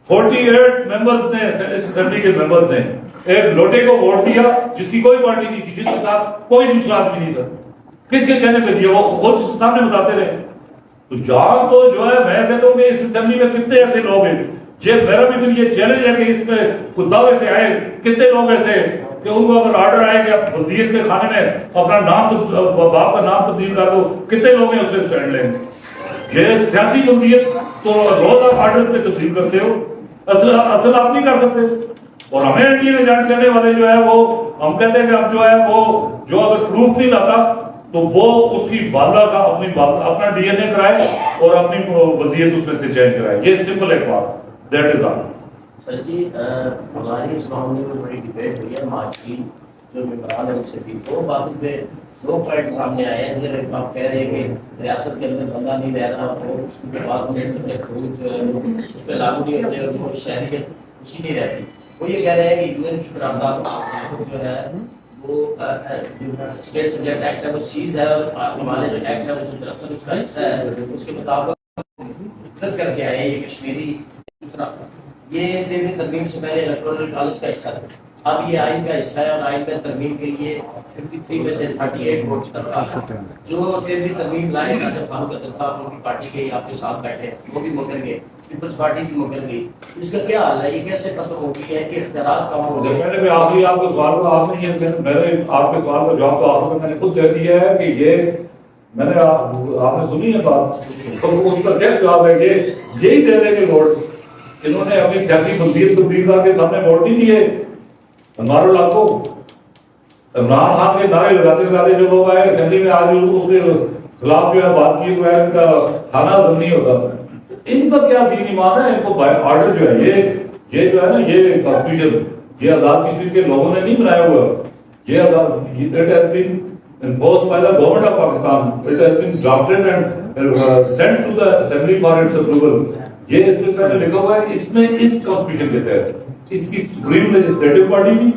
S1: 48 ممبرز نے اس اسمبلی کے ممبرز نے ایک لوٹے کو ووٹ دیا جس کی کوئی پارٹی نہیں تھی, جس کے ساتھ کوئی دوسرا آدمی نہیں تھا. کس کے کہنے پہ دیا, وہ خود سامنے بتاتے رہے. تو جہاں تو جو ہے میں کہتا ہوں کہ اس اسمبلی میں کتنے ایسے لوگ ہیں, یہ میرا بھی پھر یہ چیلنج ہے کہ اس میں کچھ دعوے سے آئے کتنے لوگ ایسے کہ ان کو اگر آرڈر آئے کہ آپ بلدیت کے کھانے میں اپنا نام باپ کا نام تبدیل کر دو, کتنے لوگ ہیں اس میں اسٹینڈ لیں. یہ سیاسی بلدیت تو روز آپ آرڈر پہ تبدیل کرتے ہو, اصل آپ نہیں کر سکتے. اور ہمیں انڈین ایجنٹ کرنے والے جو ہے وہ ہم کہتے ہیں کہ اب جو ہے وہ جو اگر پروف نہیں لاتا تو وہ اس کی والدہ کا اپنا ڈی این اے کرائے اور اپنی وضعیت اس میں سے چینج کرائے. یہ سمپل ایک بات, دیٹ از آل.
S2: سر جی ہماری اس معاملے میں بڑی ڈبیٹ ہوئی ہے مارچ کی جو ممبران ہے اس سے بھی 2 باتوں پہ 2 پوائنٹ سامنے آئے ہیں. جب آپ کہہ رہے ہیں کہ ریاست کے اندر بندہ نہیں رہ رہا تو اس کے بعد خروج اس پہ لاگو نہیں ہوتے اور وہ شہریت اس کی نہیں رہتی. وہ یہ کہہ رہے ہیں کہ یو این کی قرارداد جو ہے وہ اسٹیٹ سبجیکٹ ایکٹ ہے وہ سیز ہے اور ہمارے جو ایکٹ ہے وہ 77 اس کا حصہ ہے, اس کے مطابق غلط کر کے آئے یہ کشمیری. یہ دیوی ترمیم سے پہلے الیکٹورل کالج کا حصہ تھا اب یہ آئین کا حصہ ہے اور آئین میں ترمیم کے لیے 53 میں سے 38 ووٹ درکار ہے. جو 13ویں ترمیم لائے گا جب فاروق عبداللہ ان کی پارٹی کے آپ کے ساتھ بیٹھے وہ بھی مکر گئے, پیپلز پارٹی بھی مکر گئی. اس کا کیا حال ہے, یہ کیسے ختم ہو گئی ہے کہ اختیارات کم ہو گئے؟
S1: پہلے آخری آپ کے سوال کا آپ نے میں نے آپ کے سوال کا جواب تو آخر میں نے خود کہہ دیا ہے کہ یہ میں نے آپ نے سنی ہے بات, تو اس کا کیا جواب ہے کہ یہی دے دیں گے ووٹ. انہوں نے اپنی سیاسی بلدیت تبدیل کے سامنے ووٹ نہیں دیے. ہمارے لاکھوں عمران خان کے نعرے لگاتے لگاتے جو لوگ آئے اسمبلی میں, آج اس کے خلاف جو ہے بات کی تو ہے ان کا کھانا ضمنی ہوتا ہے. ان کا کیا دین ایمان ہے؟ ان کو آرڈر جو ہے یہ جو ہے نا یہ کانسٹیٹیوشن یہ آزاد کشمیر کے لوگوں نے نہیں بنایا ہوا. یہ Azad it has been enforced by the government of Pakistan. It has been drafted and sent to the assembly for its approval. یہ اس میں پہلے لکھا ہوا ہے, اس میں اس کانسٹیٹیوشن کے تحت اس کی سپریم لیجسلیٹو پارٹی بھی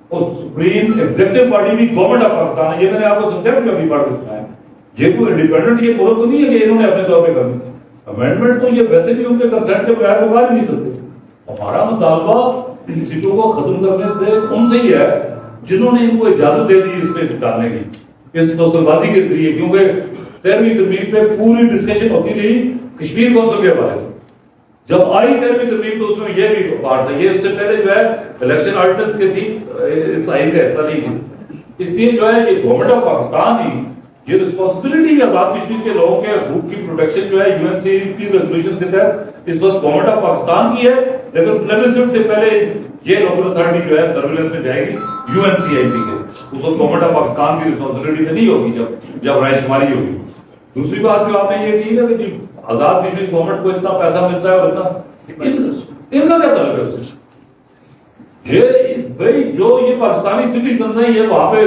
S1: اور سپریم ایگزیکٹو پارٹی بھی گورنمنٹ آف پاکستان ہے. یہ میں نے آپ کو سبجیکٹ میں اپنی بات سنایا. یہ کوئی انڈیپینڈنٹ یہ ملک تو نہیں ہے کہ انہوں نے اپنے طور پہ کرنا. امینڈمنٹ تو یہ ویسے بھی ان کے کنسنٹ کے بغیر تو کر نہیں سکتے. ہمارا مطالبہ ان سیٹوں کو ختم کرنے سے ان سے ہی ہے جنہوں نے ان کو اجازت دے دی اس پہ ڈالنے کی, اس دوسر بازی کے ذریعے. کیونکہ 13ویں ترمیم پہ پوری ڈسکشن ہوتی رہی کشمیر کونسل کے حوالے سے. جب آئی 13ویں ترمیم تو اس میں یہ بھی پارٹ تھا. یہ اس سے پہلے جو ہے الیکشن آرڈیننس کے تھی, اس آئین کا حصہ نہیں تھی. اس لیے جو ہے یہ گورنمنٹ آف پاکستان ہی یہ رسپانسبلٹی آزاد کشمیر کے لوگوں کے حقوق کی پروٹیکشن جو ہے یو این سی کی ریزولوشن کے تحت اس وقت گورنمنٹ آف پاکستان کی ہے. لیکن پلیبسسٹ سے پہلے یہ لوکل اتھارٹی جو ہے سرویلنس میں جائے گی یو این سی آئی پی کے. اس وقت گورنمنٹ آف پاکستان کی رسپانسبلٹی تو نہیں ہوگی جب رائے شماری ہوگی. دوسری بات جو آپ نے یہ کی ہے کہ آزاد کشمیر گورنمنٹ کو اتنا پیسہ ملتا ہے اور اتنا ان کا کیا تعلق ہے اس سے؟ یہ بھائی جو یہ پاکستانی سٹیزنز ہیں یہ وہاں پہ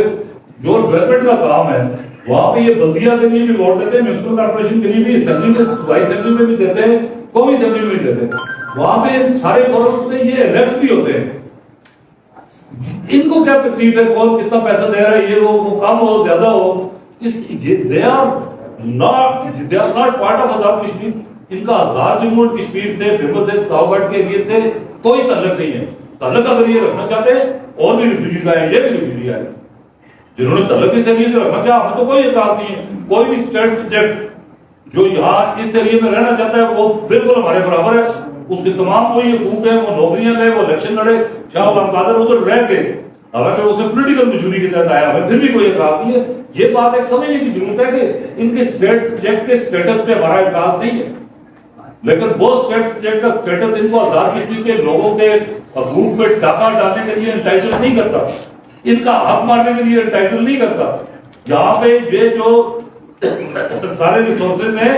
S1: جو ڈیولپمنٹ کا کام ہے وہاں پہ یہ بلدیہ کے لیے بھی ووٹ دیتے ہیں, میونسپل کارپوریشن کے لیے بھی, اسمبلی میں صوبائی اسمبلی میں بھی دیتے ہیں, قومی اسمبلی میں بھی دیتے ہیں. وہاں پہ سارے فورمز میں یہ الیکٹ بھی ہوتے ہیں. ان کو کیا تکلیف ہے کون کتنا پیسہ دے رہا ہے, یہ وہ کم ہو زیادہ ہو, اس they are not part of Azad Kashmir. ان کا آزاد جموں اور کشمیر سے پیپلز کے ایریا سے کوئی تعلق نہیں ہے. تعلق اگر یہ رکھنا چاہتے ہیں اور بھی ریفیوجی آئے, یہ بھی ریفیوجی آئے جنہوں نے تعلق اس ایریا سے رکھنا چاہا, ہمیں تو کوئی اعتراض نہیں ہے. کوئی بھی اسٹیٹ سبجیکٹ جو یہاں اس ایریا میں رہنا چاہتا ہے وہ بالکل ہمارے برابر ہے. اس کے تمام کوئی حقوق ہیں, وہ نوکریاں لے, وہ الیکشن لڑے. شاہ غلام قادر ادھر رہ کے حالانکہ اس نے پولیٹیکل مجبوری کے تحت آیا, ہمیں پھر بھی کوئی اعتراض نہیں ہے. یہ بات ایک سمجھنے کی ضرورت ہے کہ ان کے اسٹیٹ سبجیکٹ کے اسٹیٹس پہ ہمارا اعتراض نہیں ہے, لیکن وہ اسٹیٹ سبجیکٹ کا اسٹیٹس ان کو آزاد کشمیر کے لوگوں کے حقوق پہ ڈاکہ ڈالنے کے لیے انٹائٹل نہیں کرتا, ان کا حق مارنے کے لیے انٹائٹل نہیں کرتا. یہاں پہ یہ جو سارے ریسورسز ہیں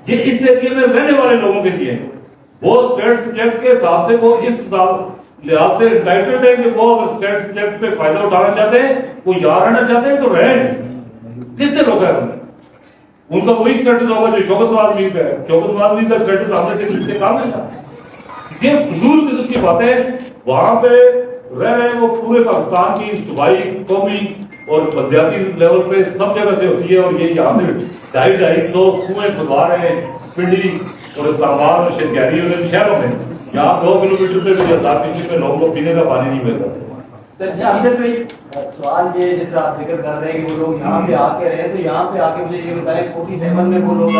S1: یہ اس ایریا میں رہنے والے لوگوں کے لیے ہیں. وہ اسٹیٹ سبجیکٹ کے حساب سے وہ اس لحاظ سے انٹائٹلڈ ہے کہ وہ اگر اسٹیٹ سبجیکٹ پہ فائدہ اٹھانا چاہتے ہیں, وہ یہاں رہنا چاہتے ہیں تو رہیں. کس نے روکا ہے؟ ان کا وہی اسٹیٹس ہوگا جو شوکت نواز میر کا ہے. شوکت نواز میر کا اسٹیٹس آنے سے کس کے کام نہیں تھا. یہ فضول قسم کی باتیں وہاں پہ رہ رہے وہ پورے پاکستان کی صوبائی, قومی اور بلدیاتی لیول پہ سب جگہ سے ہوتی ہے. اور یہ یہاں سے 250 کنویں کھدوا رہے ہیں پنڈی اور اسلام آباد اور شہری شہروں میں. یہاں 2 کلومیٹر پہ بھی آزاد کشمیر میں لوگوں کو پینے کا پانی نہیں ملتا.
S3: سوال یہ جس طرح آپ ذکر کر رہے ہیں کہ وہ لوگ یہاں پہ آ کے رہے, تو یہاں پہ آ کے مجھے یہ بتائیں 47 میں وہ لوگ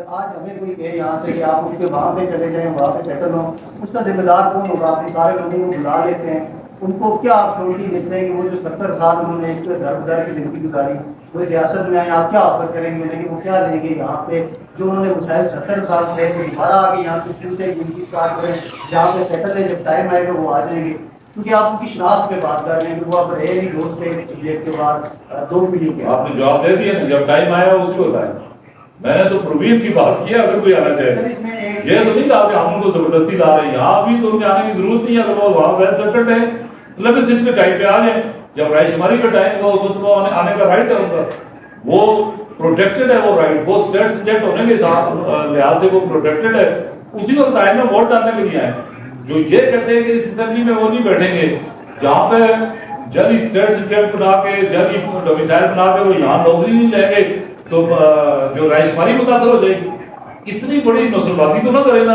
S3: آج ہمیں کوئی کہے یہاں سے کہ آپ اس کے وہاں پہ چلے جائیں, وہاں پہ سیٹل ہوں, اس کا ذمہ دار کون ہوگا؟ آپ سارے لوگوں کو بلا لیتے ہیں, ان کو کیا آپ شورٹی دیتے ہیں کہ وہ جو 70 سال انہوں نے در بدر کی زندگی گزاری وہ ریاست میں آئے, آپ کیا آفر کریں گے انہیں کہ وہ کیا لیں گے یہاں پہ جو انہوں نے مسائل 70 سال سے دوبارہ آ کے یہاں سے شروع سے زندگی اسٹارٹ کریں, جہاں پہ سیٹل ہے, جب ٹائم آئے گا وہ آ جائیں گے. کیونکہ آپ ان کی شناخت پہ بات کر رہے ہیں کہ وہ آپ رہے نہیں دوست کے سبجیکٹ کے بعد 2 پیڑھی کے.
S1: آپ نے جواب دے دیا نا, جب ٹائم آیا اس کو بتائیں. میں نے تو پروین کی بات کی اگر کوئی آنا چاہے. یہ تو نہیں کہا کہ ہم ان کو زبردستی لا رہے ہیں. یہاں بھی تو ان کے آنے کی ضرورت نہیں ہے. اگر وہ وہاں ویل سیٹلڈ ہے مطلب اس کے ٹائم پہ آ جائیں. جب رائے شماری کا ٹائم ہو اس وقت آنے کا رائٹ ہے ان کا, وہ پروٹیکٹڈ ہے. وہ رائٹ وہ اسٹیٹ سبجیکٹ ہونے کے لحاظ سے وہ پروٹیکٹڈ ہے. اسی وقت آئے نا ووٹ ڈالنے کے لیے آئے. جو یہ کہتے ہیں کہ اس اسمبلی میں وہ نہیں بیٹھیں گے جہاں پہ جلدی اسٹیٹ سبجیکٹ بنا کے جلدی ڈومیسائل بنا کے وہ یہاں نوکری نہیں لیں گے تو جو رائے شماری متاثر ہو جائے گی. اتنی بڑی نسل بازی تو نہ کرے نا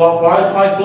S1: 500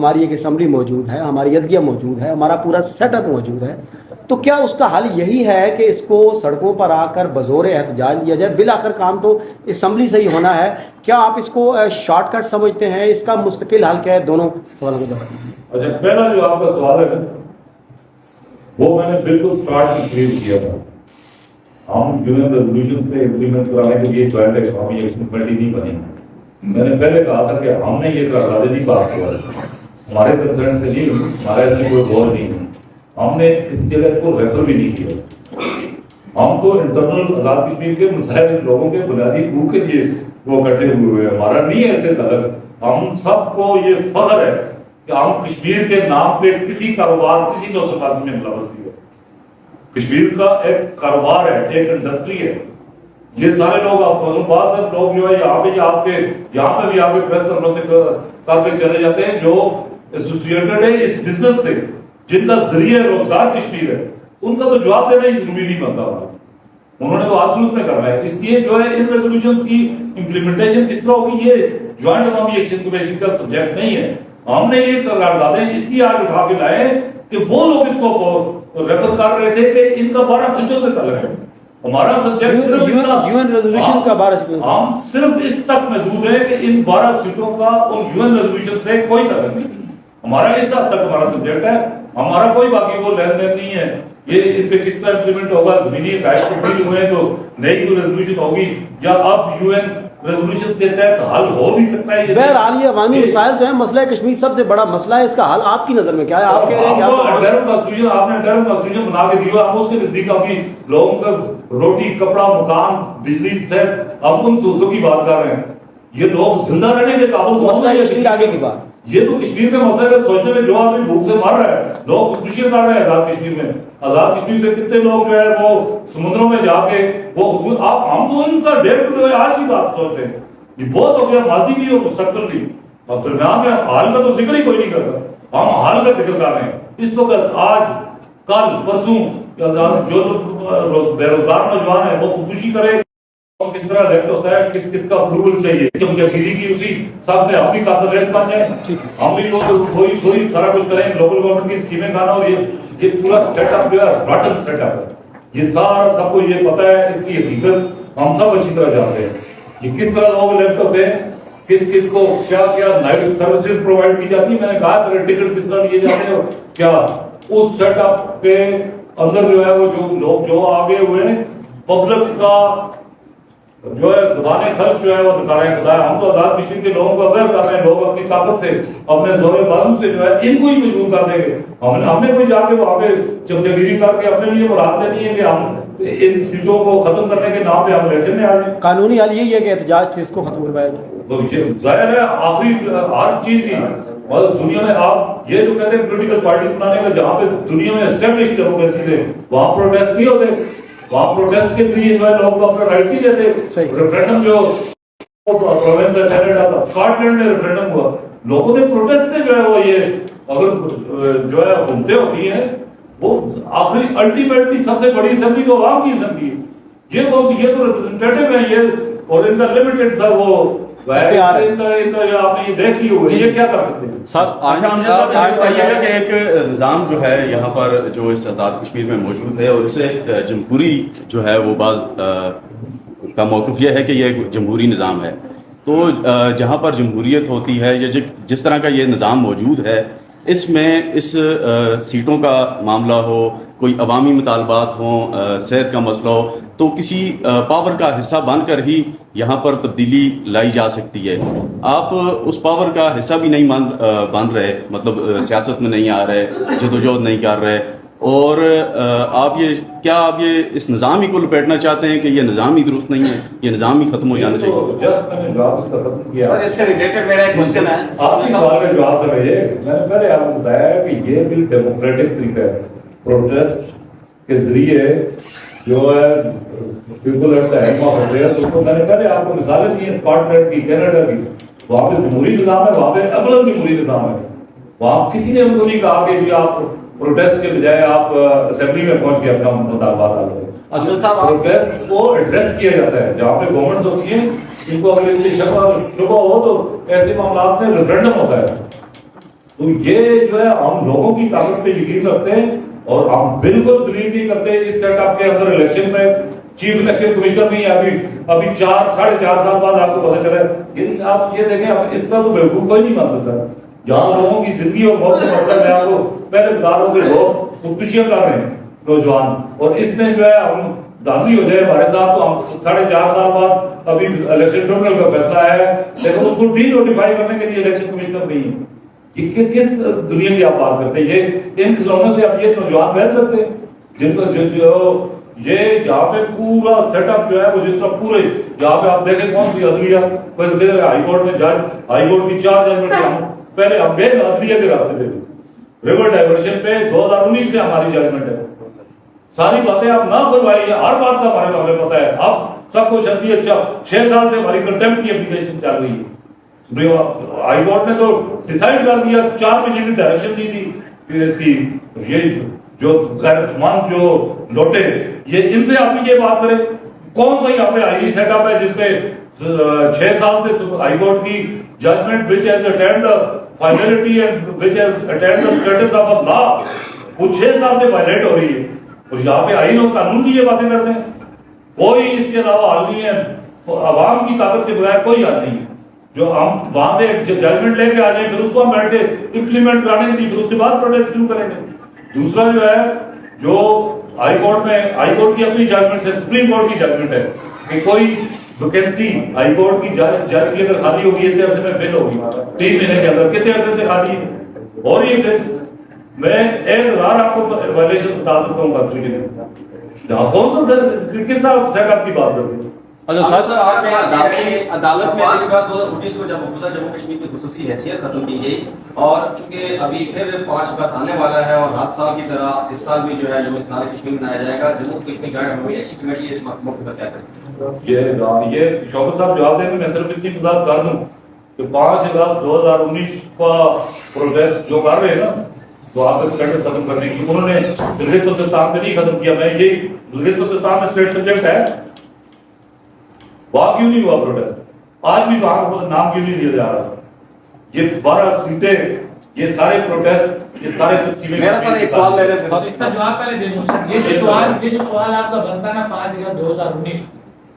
S4: ہماری ایک اسمبلی موجود ہے, ہماری عدلیہ موجود ہے, ہمارا پورا سیٹ اپ موجود ہے, تو کیا اس کا حل یہی ہے کہ اس کو سڑکوں پر آ کر بزور احتجاج لیا جائے؟ بالآخر کام تو اسمبلی سے ہی ہونا ہے. کیا آپ اس کو شارٹ کٹ سمجھتے ہیں؟ اس کا مستقل حل کیا ہے؟ دونوں سوالوں کو جواب دیجیے.
S1: اچھا, پہلا جو آپ کا سوال ہے وہ میں نے بالکل اسٹارٹ میں کلیئر کیا تھا. ہم یون ریزولوشن پہ امپلیمنٹ کرانے کے لیے جوائنٹ اقوامی ایکشن کمیٹی نہیں بنی. میں نے پہلے کہا تھا کہ ہم نے یہ قراردادیں نہیں پاس کیا, ہمارے کنسرن سے نہیں ہوئی, ہمارا اس میں کوئی غور نہیں ہے, ہم نے کسی جگہ کو ریفر بھی نہیں کیا. ہم تو انٹرنل آزاد کشمیر کے مسائل لوگوں کے بنیادی حقوق کے لیے وہ کٹے ہوئے ہیں, ہمارا نہیں ہے ایسے تعلق. ہم سب کو یہ فخر ہے کہ ہم کشمیر کے نام پہ کسی کاروبار کسی نو سفاسی میں ملوث نہیں ہے. کشمیر کا ایک کاروبار ہے, ایک انڈسٹری ہے. یہ سارے لوگ آپ بعض لوگ جو ہے یہاں پہ آپ کے یہاں پہ بھی آپ کے پریس کر کے چلے جاتے ہیں جو ایسوسیٹڈ ہے اس بزنس سے, جن کا ذریعہ روزگار کشمیر ہے, ان کا تو جواب دینا ہی ضروری نہیں بنتا. انہوں نے تو آسلوت میں کرنا ہے. اس لیے جو ہے ان ریزولوشنز کی امپلیمنٹیشن کس طرح ہوگی یہ جوائنٹ عوامی ایکشن کمیشن کا سبجیکٹ نہیں ہے. ہم نے یہ قراردادیں اس لیے آج اٹھا کے لائے کہ وہ لوگ اس کو ریفر کر رہے تھے کہ ان کا 12 سیٹوں سے تعلق ہے. ہمارا سبجیکٹ صرف
S4: یون ریزولوشن کا 12 سیٹوں,
S1: ہم صرف اس تک محدود ہے کہ ان 12 سیٹوں کا ان یون ریزولوشن سے کوئی تعلق نہیں. ہمارا اس حد تک ہمارا سبجیکٹ ہے, ہمارا کوئی باقی وہ لین دین نہیں ہے. یہ ان پہ کس طرح امپلیمنٹ ہوگا, زمینی حقائق تبدیل ہوئے تو نئی جو ریزولوشن ہوگی یا اب یو این ریزولوشن کے تحت حل ہو بھی سکتا ہے.
S4: بہرحال یہ عوامی مسائل تو ہیں, مسئلہ کشمیر سب سے بڑا مسئلہ ہے, اس کا حل آپ کی نظر میں کیا ہے؟ آپ کہہ رہے ہیں کہ
S1: آپ نے انٹرم کانسٹیٹیوشن بنا کے دیا, ہم اس کے نزدیک اپنی لوگوں کا روٹی کپڑا مکان بجلی صحت ہم ان سہولتوں کی بات کر رہے ہیں. یہ لوگ زندہ رہنے کے قابل
S4: مسئلہ کشمیر آگے کی بات,
S1: یہ تو کشمیر کا مسئلہ ہے. سوچنے میں جو آدمی بھوک سے مر رہا ہے, لوگ خودکشی کر رہے ہیں آزاد کشمیر میں. آزاد کشمیر سے کتنے لوگ جو ہے وہ سمندروں میں جا کے وہ ہم تو ان کا ڈے ٹو ڈے آج کی بات سوچتے ہیں. یہ بہت ہو گیا, ماضی بھی اور مستقبل بھی, اور درمیان میں حال کا تو ذکر ہی کوئی نہیں کرتا. ہم حال کا ذکر کر رہے ہیں. اس وقت آج کل پرسوں جو بے روزگار نوجوان ہے وہ خودکشی کرے, کس طرح لیفٹ ہوتا ہے, کس کس کا اپروول چاہیے, جمہوری کی اسی سب نے اپنی کاسر ریس بن جائے, ہم بھی کوئی سارا کچھ کریں, گلوبل گورنمنٹ کی اسکیمیں کھانا, اور یہ پورا سیٹ اپ جو ہے راٹن سیٹ اپ ہے. یہ سارا سب کو یہ پتا ہے, اس کی حقیقت ہم سب اچھی طرح جانتے ہیں. یہ کس طرح لوگ لیفٹ ہوتے ہیں, کس کس کو کیا کیا نائٹ سروسز پرووائڈ کی جاتی ہے. میں نے کہا ٹکٹ کس طرح لیے جاتے ہیں, اور کیا اس سیٹ اپ کے اندر جو ہے وہ جو لوگ جو آگے ہوئے ہیں پبلک کا جو ہے زبان خلق جو ہے وہ دکھا رہے ہیں. خدا ہم تو آزاد کشمیر کے لوگوں کو اویئر کر رہے ہیں, لوگ اپنی طاقت سے اپنے زور بازو سے جو ہے ان کو ہی مجبور کر دیں گے. ہم نے کوئی جا کے وہاں پہ چمچگیری کر کے اپنے لیے مراد نہیں ہے کہ ہم ان سیٹوں کو ختم کرنے کے نام پہ ہم الیکشن میں آ جائیں.
S4: قانونی حل یہی ہے کہ احتجاج سے اس کو ختم کروایا جائے.
S1: ظاہر ہے آخری ہر چیز ہی دنیا میں آپ یہ جو کہتے ہیں پولیٹیکل پارٹی بنانے کا, جہاں پہ دنیا میں اسٹیبلش ڈیموکریسی تھے وہاں پروٹیسٹ نہیں ہوتے, وہاں پروٹیسٹ کے ذریعے جو ہے لوگ کو اپنا رائٹ نہیں دیتے. ریفرینڈم جو پروونس ہے کینیڈا کا, اسکاٹ لینڈ میں ریفرینڈم ہوا, لوگوں نے پروٹیسٹ سے جو ہے وہ یہ اگر جو ہے حکومتیں ہوتی ہیں وہ آخری الٹیمیٹلی سب سے بڑی اسمبلی تو عوام کی اسمبلی ہے. یہ کون سی, یہ تو ریپرزینٹیٹیو ہیں یہ, اور ان کا لمیٹڈ سا وہ آپ نے یہ دیکھ لی ہوگی, یہ کیا کر سکتے ہیں.
S5: آج بتائیے گا کہ ایک نظام جو ہے یہاں پر جو اس آزاد کشمیر میں موجود ہے, اور اسے جمہوری جو ہے وہ بعض کا موقف یہ ہے کہ یہ جمہوری نظام ہے. تو جہاں پر جمہوریت ہوتی ہے یا جس طرح کا یہ نظام موجود ہے, اس میں اس سیٹوں کا معاملہ ہو, کوئی عوامی مطالبات ہوں, صحت کا مسئلہ ہو, تو کسی پاور کا حصہ بن کر ہی یہاں پر تبدیلی لائی جا سکتی ہے. آپ اس پاور کا حصہ بھی نہیں بن رہے, مطلب سیاست میں نہیں آ رہے, جدوجہد نہیں کر رہے, اور آپ یہ اس نظام ہی کو لپیٹنا چاہتے ہیں کہ یہ نظام ہی درست نہیں ہے, یہ نظام ہی ختم ہو جانا چاہیے.
S1: جسٹ میں نے جواب اس کا ختم کیا.
S2: اس سے ریلیٹڈ میرا ایک کوشچن ہے,
S1: آپ کی سوال کا جواب سر یہ, میں نے پہلے آپ کو بتایا کہ یہ بھی ڈیموکریٹک طریقہ ہے. پروٹیسٹ کے ذریعے جو ہے people at the head of affair, اس کو میں نے پہلے آپ کو مثالیں دی ہیں, اسکاٹ لینڈ کی, کینیڈا کی. وہاں پہ جمہوری نظام ہے, وہاں پہ عملاً جمہوری نظام ہے. وہاں کسی نے ان کو نہیں کہا کہ آپ پروٹیسٹ کے بجائے آپ اسمبلی میں پہنچ کے اپنا مطالبات حل کریں. پروٹیسٹ کو ایڈریس کیا جاتا ہے جہاں پہ گورنمنٹ ہوتی ہے, ان کو اگر شبہ ہو تو ایسے معاملات میں ریفرینڈم ہوتا ہے. تو یہ جو ہے ہم لوگوں کی طاقت پہ یقین رکھتے ہیں اور ہم بالکل بلیو نہیں کرتے اس سیٹ اپ کے اندر الیکشن میں چیف الیکشن کمشنر نہیں ہے ابھی 4 ساڑھے 4 سال بعد آپ کو پتہ چلا ہے. آپ یہ دیکھیں اس کا تو بیوقوف کوئی نہیں مان سکتا. جہاں لوگوں کی زندگی اور موت کا مسئلہ میں آپ کو پہلے بتا رہا ہوں کہ لوگ خودکشیاں کر رہے ہیں نوجوان, اور اس میں جو ہے ہم دھاندلی ہو جائے ہمارے ساتھ تو ہم 4.5 سال بعد ابھی الیکشن ٹربیونل کا فیصلہ آیا ہے لیکن اس کو ڈی نوٹیفائی کرنے کے لیے الیکشن کمشنر نہیں ہے. یہ کس دنیا کی آپ بات کرتے ہیں؟ یہ ان کھلونوں سے آپ یہ نوجوان بہت سکتے ہیں جن کو جو یہ یہاں پہ پورا سیٹ اپ جو ہے وہ جس طرح پورے یہاں پہ آپ دیکھیں کون سی عدلیہ ہائی کورٹ میں جج ہائی کورٹ کی 4 ججمنٹ ہم پہلے ہم بے عدلیہ کے راستے پہ ریور ڈائیورشن پہ 2019 میں ہماری ججمنٹ ہے. ساری باتیں آپ نہ کھلوائیے, ہر بات کا بارے میں ہمیں پتہ ہے. آپ سب کو جلدی اچھا 6 سال سے ہماری کنٹمپٹ کی اپلیکیشن چل رہی ہے. ہائی کورٹ نے تو ڈیسائیڈ کر دیا 4 مہینے کی ڈائریکشن دی تھی اس کی. یہ جو غیرت مند جو لوٹے یہ ان سے آپ یہ بات کریں کون سا یہاں پہ آئی سیٹ اپ ہے جس پہ 6 سال سے ہائی کورٹ کی judgment which has attained the finality and which has attained the status of a law وہ 6 سال سے وائلیٹ ہو رہی ہے اور یہاں پہ آئین اور قانون کی یہ باتیں کرتے ہیں. کوئی اس کے علاوہ حل نہیں ہے. عوام کی طاقت کے بغیر کوئی حل نہیں ہے. جو ہم وہاں سے ججمنٹ لے کے آ جائیں پھر اس کو ہم بیٹھ کے امپلیمنٹ کرانے کے لیے پھر اس کے بعد پروٹیسٹ شروع کریں گے. دوسرا جو ہے جو ہائی کورٹ میں ہائی کورٹ کی اپنی ججمنٹ ہے, سپریم کورٹ کی ججمنٹ ہے کہ کوئی ویکینسی ہائی کورٹ کی جج کی اگر خالی ہوگی اتنے عرصے میں فل ہوگی 3 مہینے کے اندر کتنے عرصے سے خالی ہے اور یہ پھر میں 1000 آپ کو وائلیشن بتا سکتا ہوں کس طریقے سے. کون سا کس طرح سیٹ اپ کی بات کرتے ہیں؟
S6: اچھا صاحب عدالت میں اس بار 2019 کو جب مقبوضہ جموں کشمیر کی خصوصی حیثیت ختم کی گئی اور چونکہ ابھی پھر 5 اگست آنے والا ہے اور ہر سال کی طرح اس سال بھی جو ہے جموں استعمال کشمیر منایا جائے گا, Jammu Kashmir joint assembly action committee اس موقع پر کیا کرے؟
S1: یہ شوکت صاحب جواب دیں گے. میں صرف اتنی وضاحت کر دوں کہ 5 اگست 2019 کا پروٹیسٹ جو کر رہے ہیں نا تو آپ اسٹیٹس ختم کرنے کی انہوں نے گلگت بلتستان میں نہیں ختم کیا. میں یہ گلگت بلتستان میں اسٹیٹ سبجیکٹ ہے وہاں کیوں نہیں ہوا پروٹیسٹ؟ آج بھی وہاں نام کیوں نہیں لیا جا رہا؟ یہ 12 سیٹیں یہ سارے پروٹیسٹ یہ سارے تقسیمیں.
S6: میرا سر ایک سوال لے لیں
S7: اس کا جواب پہلے دے دوں سر. یہ جو سوال آپ کا بنتا ہے نا 5 اگست 2019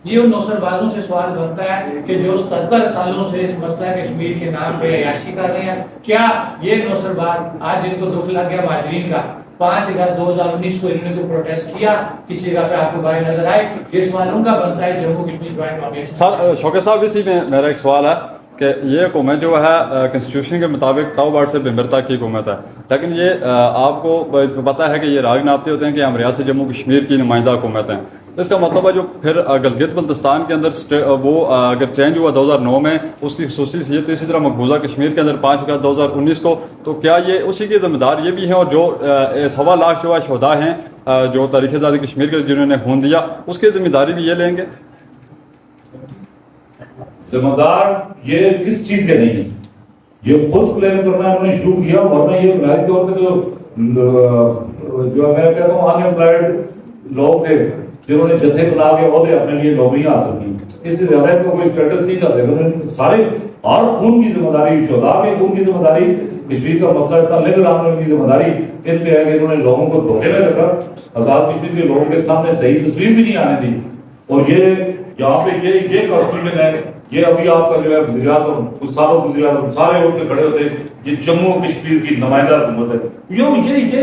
S7: یہ ان نوسر بازوں سے سوال بنتا ہے کہ جو 77 سالوں سے اس مسئلہ کشمیر کے نام پہ عیاشی کر رہے ہیں, کیا یہ نوسر باز آج جن کو دکھ لگ گیا مہاجرین کا 5 اگست 2019 کو انہوں نے کوئی پروٹیسٹ کیا کسی جگہ پہ آپ کو باہر نظر آئے؟ یہ سوال ان کا بنتا ہے جموں کشمیر جوائنٹ اسمبلی.
S8: سر شوکت صاحب اسی میں میرا ایک سوال ہے کہ یہ حکومت جو ہے کنسٹیٹیوشن کے مطابق تاؤ سے بمبرتا کی حکومت ہے, لیکن یہ آپ کو پتہ ہے کہ یہ راگ ناپتے ہوتے ہیں کہ ہم ریاست جموں کشمیر کی نمائندہ حکومت ہیں. اس کا مطلب ہے جو پھر گلگت بلتستان کے اندر وہ اگر چینج ہوا 2009 میں اس کی خصوصیت اسی طرح مقبوضہ کشمیر کے اندر 5 اگست 2019 کو, تو کیا یہ اسی کے ذمہ دار یہ بھی ہیں اور جو 1.25 لاکھ جو شہدا ہیں جو تاریخ آزادی کشمیر کے جنہوں نے خون دیا اس کی ذمہ داری بھی یہ لیں گے؟
S1: ذمہ دار یہ کس چیز کے نہیں, یہ خود کلیم کرنا انہوں نے شروع کیا, ورنہ یہ بنیادی طور پہ جو میں کہتا ہوں ان امپلائڈ لوگ تھے جنہوں نے جتھے بنا کے عہدے اپنے لیے نوکریاں حاصل کی, اس سے زیادہ ان کو کوئی اسٹیٹس نہیں چاہتے. سارے اور خون کی ذمہ داری شہداء کے خون کی ذمہ داری کشمیر کا مسئلہ اتنا نگران کی ذمہ داری ان پہ ہے کہ انہوں نے لوگوں کو دھوکے میں رکھا, آزاد کشمیر کے لوگوں کے سامنے صحیح تصویر بھی نہیں آنے دی. اور یہ یہاں پہ یہ کنفیوژن ہے. یہ ابھی آپ کا جو ہے وزیر اعظم کچھ سالوں وزیر اعظم سارے اٹھ کے کھڑے ہوتے یہ جموں کشمیر کی نمائندہ حکومت ہے. یہ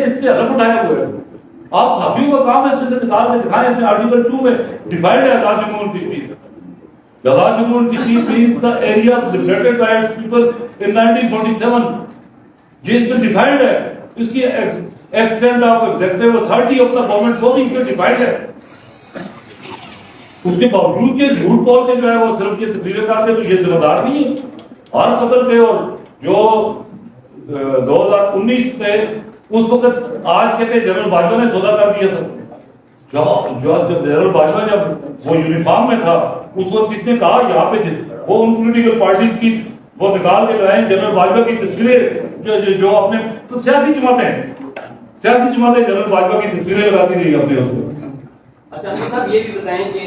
S1: اس پہ حلف اٹھایا ہوا ہے. آپ صحافیوں کا کام ہے اس میں سے نکال کے دکھائیں. اس میں آرٹیکل 2 میں ڈیفائنڈ ہے آزاد جموں کشمیر. آزاد Jammu Kashmir means the areas liberated by its people in 1947. یہ اس میں ڈیفائنڈ ہے. اس کی extent of executive authority of the government وہ بھی اس میں ڈیفائنڈ ہے. اس کے باوجود کہ جھوٹ بول کے جو ہے وہ صرف یہ تقریریں کرتے تو یہ ذمہ دار نہیں ہے. اور قتل پہ اور جو 2019 میں اس وقت آج کہتے ہیں جنرل باجوہ نے سودا کر دیا تھا. جب جنرل باجوہ جب وہ یونیفارم میں تھا اس وقت کس نے کہا یہاں پہ وہ ان پولیٹیکل پارٹیز کی وہ نکال کے لائیں جنرل باجوہ کی تصویریں جو اپنے سیاسی جماعتیں جنرل باجوہ کی تصویریں لگاتی رہی اپنے اس کو.
S6: اچھا صاحب یہ بھی بتائیں کہ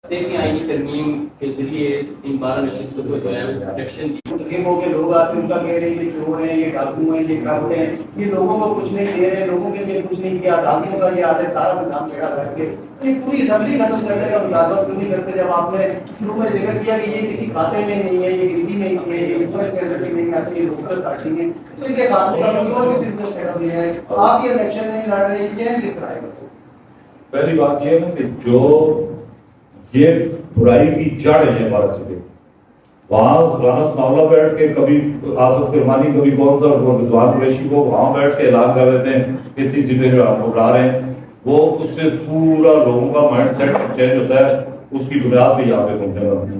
S6: کی آئینی ترمیم کے ذریعے ان 12 نشستوں کو جو ہے پروٹیکشن دی.
S3: گیموں کے لوگ آتے ہیں ان کا کہہ رہے ہیں یہ چور ہیں یہ ڈاکو ہیں یہ کرپٹ ہیں یہ لوگوں کو کچھ نہیں دے رہے لوگوں کے لیے کچھ نہیں کیا عدالتوں کا یہ آتے سارا نظام بیڑا کر کے یہ پوری اسمبلی ختم کرنے کا مطالبہ کیوں نہیں کرتے جب آپ نے شروع میں ذکر کیا کہ یہ کسی کھاتے میں نہیں ہے یہ گنتی میں نہیں ہے یہ انفراسٹرکچر سیکٹر میں نہیں آتی ہے لوکل پارٹی ہے تو ان کے قانون کا کوئی اور کسی کو سیٹ اپ نہیں ہے آپ یہ الیکشن نہیں لڑ رہے یہ چینج کس طرح ہے؟
S1: پہلی بات یہ ہے نا کہ جو یہ برائی کی جڑ ہے ہمارے صوبے وہاں رانا ثناءاللہ بیٹھ کے کبھی آصف کرمانی کبھی کون سا رضوان قریشی کو وہاں بیٹھ کے اعلان کر رہے تھے کہ اتنی سیٹیں جو آپ اٹھا رہے ہیں وہ اس سے پورا لوگوں کا مائنڈ سیٹ چینج ہوتا ہے اس کی بنیاد پہ یہاں پہ پہنچنے لگتی ہے.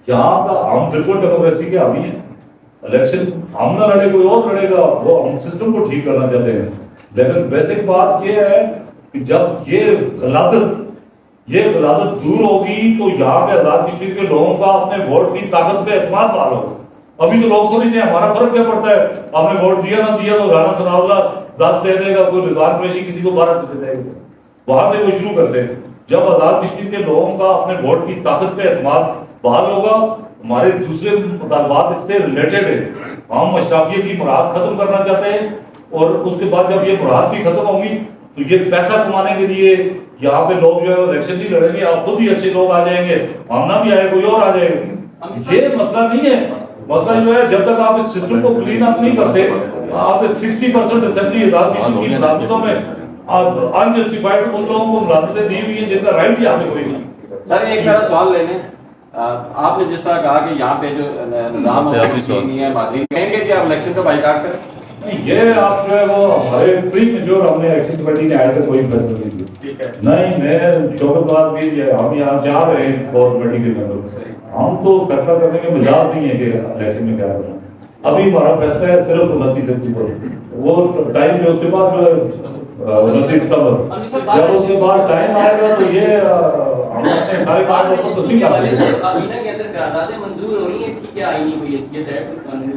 S1: یہاں کا ہم بالکل ڈیموکریسی کے حامی ہیں. الیکشن ہم نہ لڑے کوئی اور لڑے گا وہ ہم سسٹم کو ٹھیک کرنا چاہتے ہیں. لیکن بیسک بات یہ ہے کہ جب یہ غلاظت دور ہوگی تو یہاں پہ آزاد کشمیر کے لوگوں کا اپنے ووٹ کی طاقت پہ اعتماد بحال ہوگا. ابھی تو لوگ سمجھتے ہیں ہمارا فرق کیا پڑتا ہے آپ نے ووٹ دیا نہ دیا تو رانا ثناءاللہ 10 دے دے گا کوئی رضوان قریشی کسی کو 12 سے دے دے گا. وہاں سے وہ شروع کرتے ہیں. جب آزاد کشمیر کے لوگوں کا اپنے ووٹ کی طاقت پہ اعتماد بحال ہوگا ہمارے دوسرے مطالبات اس سے ریلیٹڈ ہیں. ہم اشرافیہ کی مراد ختم کرنا چاہتے ہیں اور اس کے بعد جب یہ مراد بھی ختم ہوگی تو یہ پیسہ کمانے کے لیے یہاں پہ لوگ جو ہے الیکشن نہیں لڑیں گے. آپ خود ہی اچھے لوگ آ جائیں گے ہم نہ بھی آئے کوئی اور آ جائے گا. یہ مسئلہ نہیں ہے. مسئلہ جو ہے جب تک آپ اس سسٹم کو کلین اپ نہیں کرتے آپ 60% اسمبلی آزاد کشمیر کی ملازمتوں میں انجسٹیفائڈ ان لوگوں کو ملازمتیں دی ہوئی ہیں جن کا رائٹ یہاں پہ کوئی نہیں.
S6: سر ایک میرا سوال لے لیں. آپ نے جس طرح کہا کہ یہاں پہ جو نظام نہیں ہے مادری کہیں گے کہ آپ الیکشن کا بائیکاٹ کریں.
S1: یہ آپ جو ہے وہ ہمارے پری میچور ہم نے ایکشن کمیٹی نے آئے تھے کوئی فیصلہ نہیں کیا. نہیں میں شوکت بات بھی ہم یہاں چاہ رہے ہیں گور کمیٹی کے ممبر ہم تو فیصلہ کرنے کے مزاج نہیں ہے کہ الیکشن میں کیا کرنا. ابھی ہمارا فیصلہ ہے صرف 29 اکتوبر وہ ٹائم جو اس کے بعد جو ہے 29 ستمبر جب اس کے بعد ٹائم آئے گا تو یہ ہم اپنے سارے کام کو تسلیم کر دیں گے.
S6: کابینہ کے اندر قراردادیں منظور ہو رہی ہیں اس کی کیا آئینی ہوئی ہے اس کے تحت قانون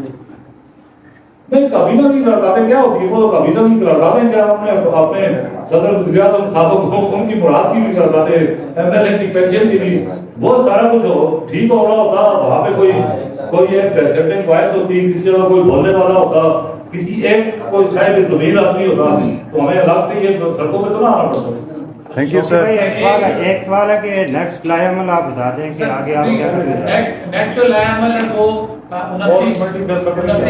S1: نہیں کابینہ کی قراردادیں کیا ہوتی ہے وہ کابینہ کی قراردادیں کیا ہم نے اپنے صدر وزیر اعظم سابق کو ان کی مراد کی بھی قراردادیں ایم ایل اے کی پینشن کی بھی وہ سارا کچھ ہو ٹھیک ہو رہا ہوتا. وہاں پہ کوئی ایک پریسیڈنٹ وائس ہوتی کسی جگہ کوئی بولنے والا ہوتا کسی ایک کوئی صاحب زمین آدمی ہوتا تو ہمیں الگ سے یہ سڑکوں پہ تو نہ آنا پڑتا.
S9: Thank you sir. ایک سوال ہے کہ نیکسٹ لائے عمل آپ بتا دیں کہ آگے آپ کیا کریں گے.
S7: نیکسٹ جو لائے عمل ہے وہ 29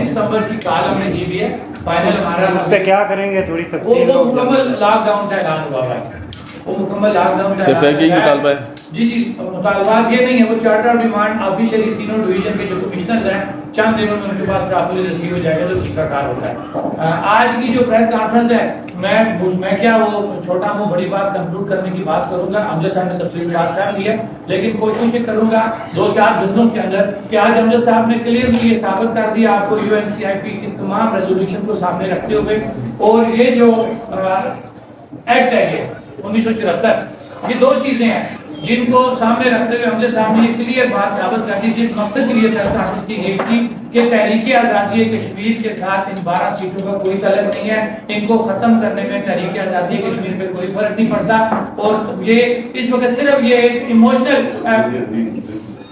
S7: ستمبر کی کال ہم نے دی ہوئی ہے. فائنل ہمارا
S9: اس پہ کیا کریں گے تھوڑی تفصیل.
S7: وہ مکمل لاک ڈاؤن کا اعلان ہوا ہے. وہ مکمل لاک ڈاؤن کا
S5: صرف ایک ہی مطالبہ ہے.
S7: جی مطالبات یہ نہیں ہے. وہ چارٹر آف ڈیمانڈ آفیشلی تینوں ڈویژن کے جو کمشنرز ہیں چند دنوں میں ان کے پاس ڈاکومنٹ ریسیو ہو جائے گا تو اس کا کار ہوتا ہے. آج کی جو پریس کانفرنس ہے میں کیا وہ چھوٹا منہ بڑی بات کنکلوڈ کرنے کی بات کروں گا. امجد صاحب نے تفصیل بات کر دی ہے لیکن کوشش یہ کروں گا 2-4 دنوں کے اندر کہ آج امجد صاحب نے کلیئرلی یہ ثابت کر دیا آپ کو UNCIP کی تمام ریزولوشن کو سامنے رکھتے ہوئے اور یہ جو ایکٹ ہے یہ 1974 یہ 2 چیزیں ہیں جن کو سامنے رکھتے ہوئے امجد صاحب نے یہ کلیئر بات ثابت کر دی جس مقصد کے لیے درخواست کی گئی تھی کہ تحریک آزادی کشمیر کے ساتھ ان 12 سیٹوں کا کوئی تعلق نہیں ہے. ان کو ختم کرنے میں تحریک آزادی کشمیر پہ کوئی فرق نہیں پڑتا اور یہ اس وقت صرف یہ ایموشنل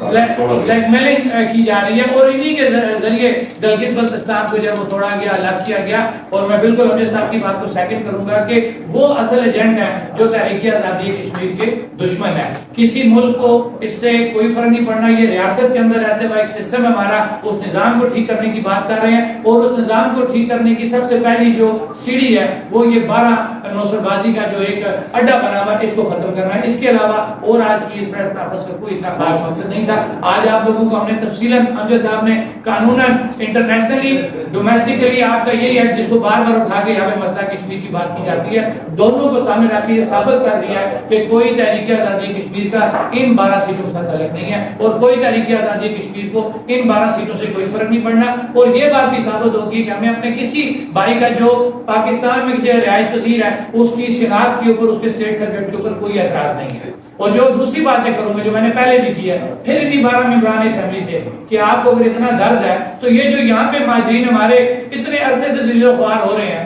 S7: بلیک میلنگ کی جا رہی ہے اور انہی کے ذریعے گلگت بلتستان کو جب وہ توڑا گیا الگ کیا گیا. اور میں بالکل امجد صاحب کی بات کو سیکنڈ کروں گا کہ وہ اصل ایجنٹ ہے جو تحریک آزادی کشمیر کے دشمن ہے. کسی ملک کو اس سے کوئی فرق نہیں پڑنا. یہ ریاست کے اندر رہتے ہوئے ایک سسٹم ہے ہمارا اس نظام کو ٹھیک کرنے کی بات کر رہے ہیں اور اس نظام کو ٹھیک کرنے کی سب سے پہلی جو سیڑھی ہے وہ یہ 12 نوسر بازی کا جو ایک اڈا بنا ہوا ہے اس کو ختم کرنا ہے. اس کے علاوہ اور آج کی اس پریس کانفرنس کا کوئی اتنا خاص مقصد نہیں. آج آپ لوگوں کو ہم نے تفصیلاً امجد صاحب نے قانوناً انٹرنیشنلی ڈومیسٹکلی آپ کا یہی ہے جس کو بار بار اٹھا کے یہاں پہ مسئلہ کشمیر کی بات کی جاتی ہے دونوں کو سامنے رکھ کے یہ ثابت کر دیا ہے کہ کوئی تحریک آزادی کشمیر کا ان 12 سیٹوں سے تعلق نہیں ہے اور کوئی تحریک آزادی کشمیر کو ان 12 سیٹوں سے کوئی فرق نہیں پڑنا. اور یہ بات بھی ثابت ہوگی کہ ہمیں اپنے کسی بھائی کا جو پاکستان میں کسی رہائش پذیر ہے اس کی شناخت کے اوپر اس کے اسٹیٹ سرٹیفکیٹ کے اوپر کوئی اعتراض نہیں ہے. اور جو دوسری باتیں کروں گا جو میں نے پہلے بھی کی ہے پھر انہی 12 ممبران اسمبلی سے کہ آپ کو اگر اتنا درد ہے تو یہ جو یہاں پہ مہاجرین ہمارے اتنے عرصے سے ذلیل و خوار ہو رہے ہیں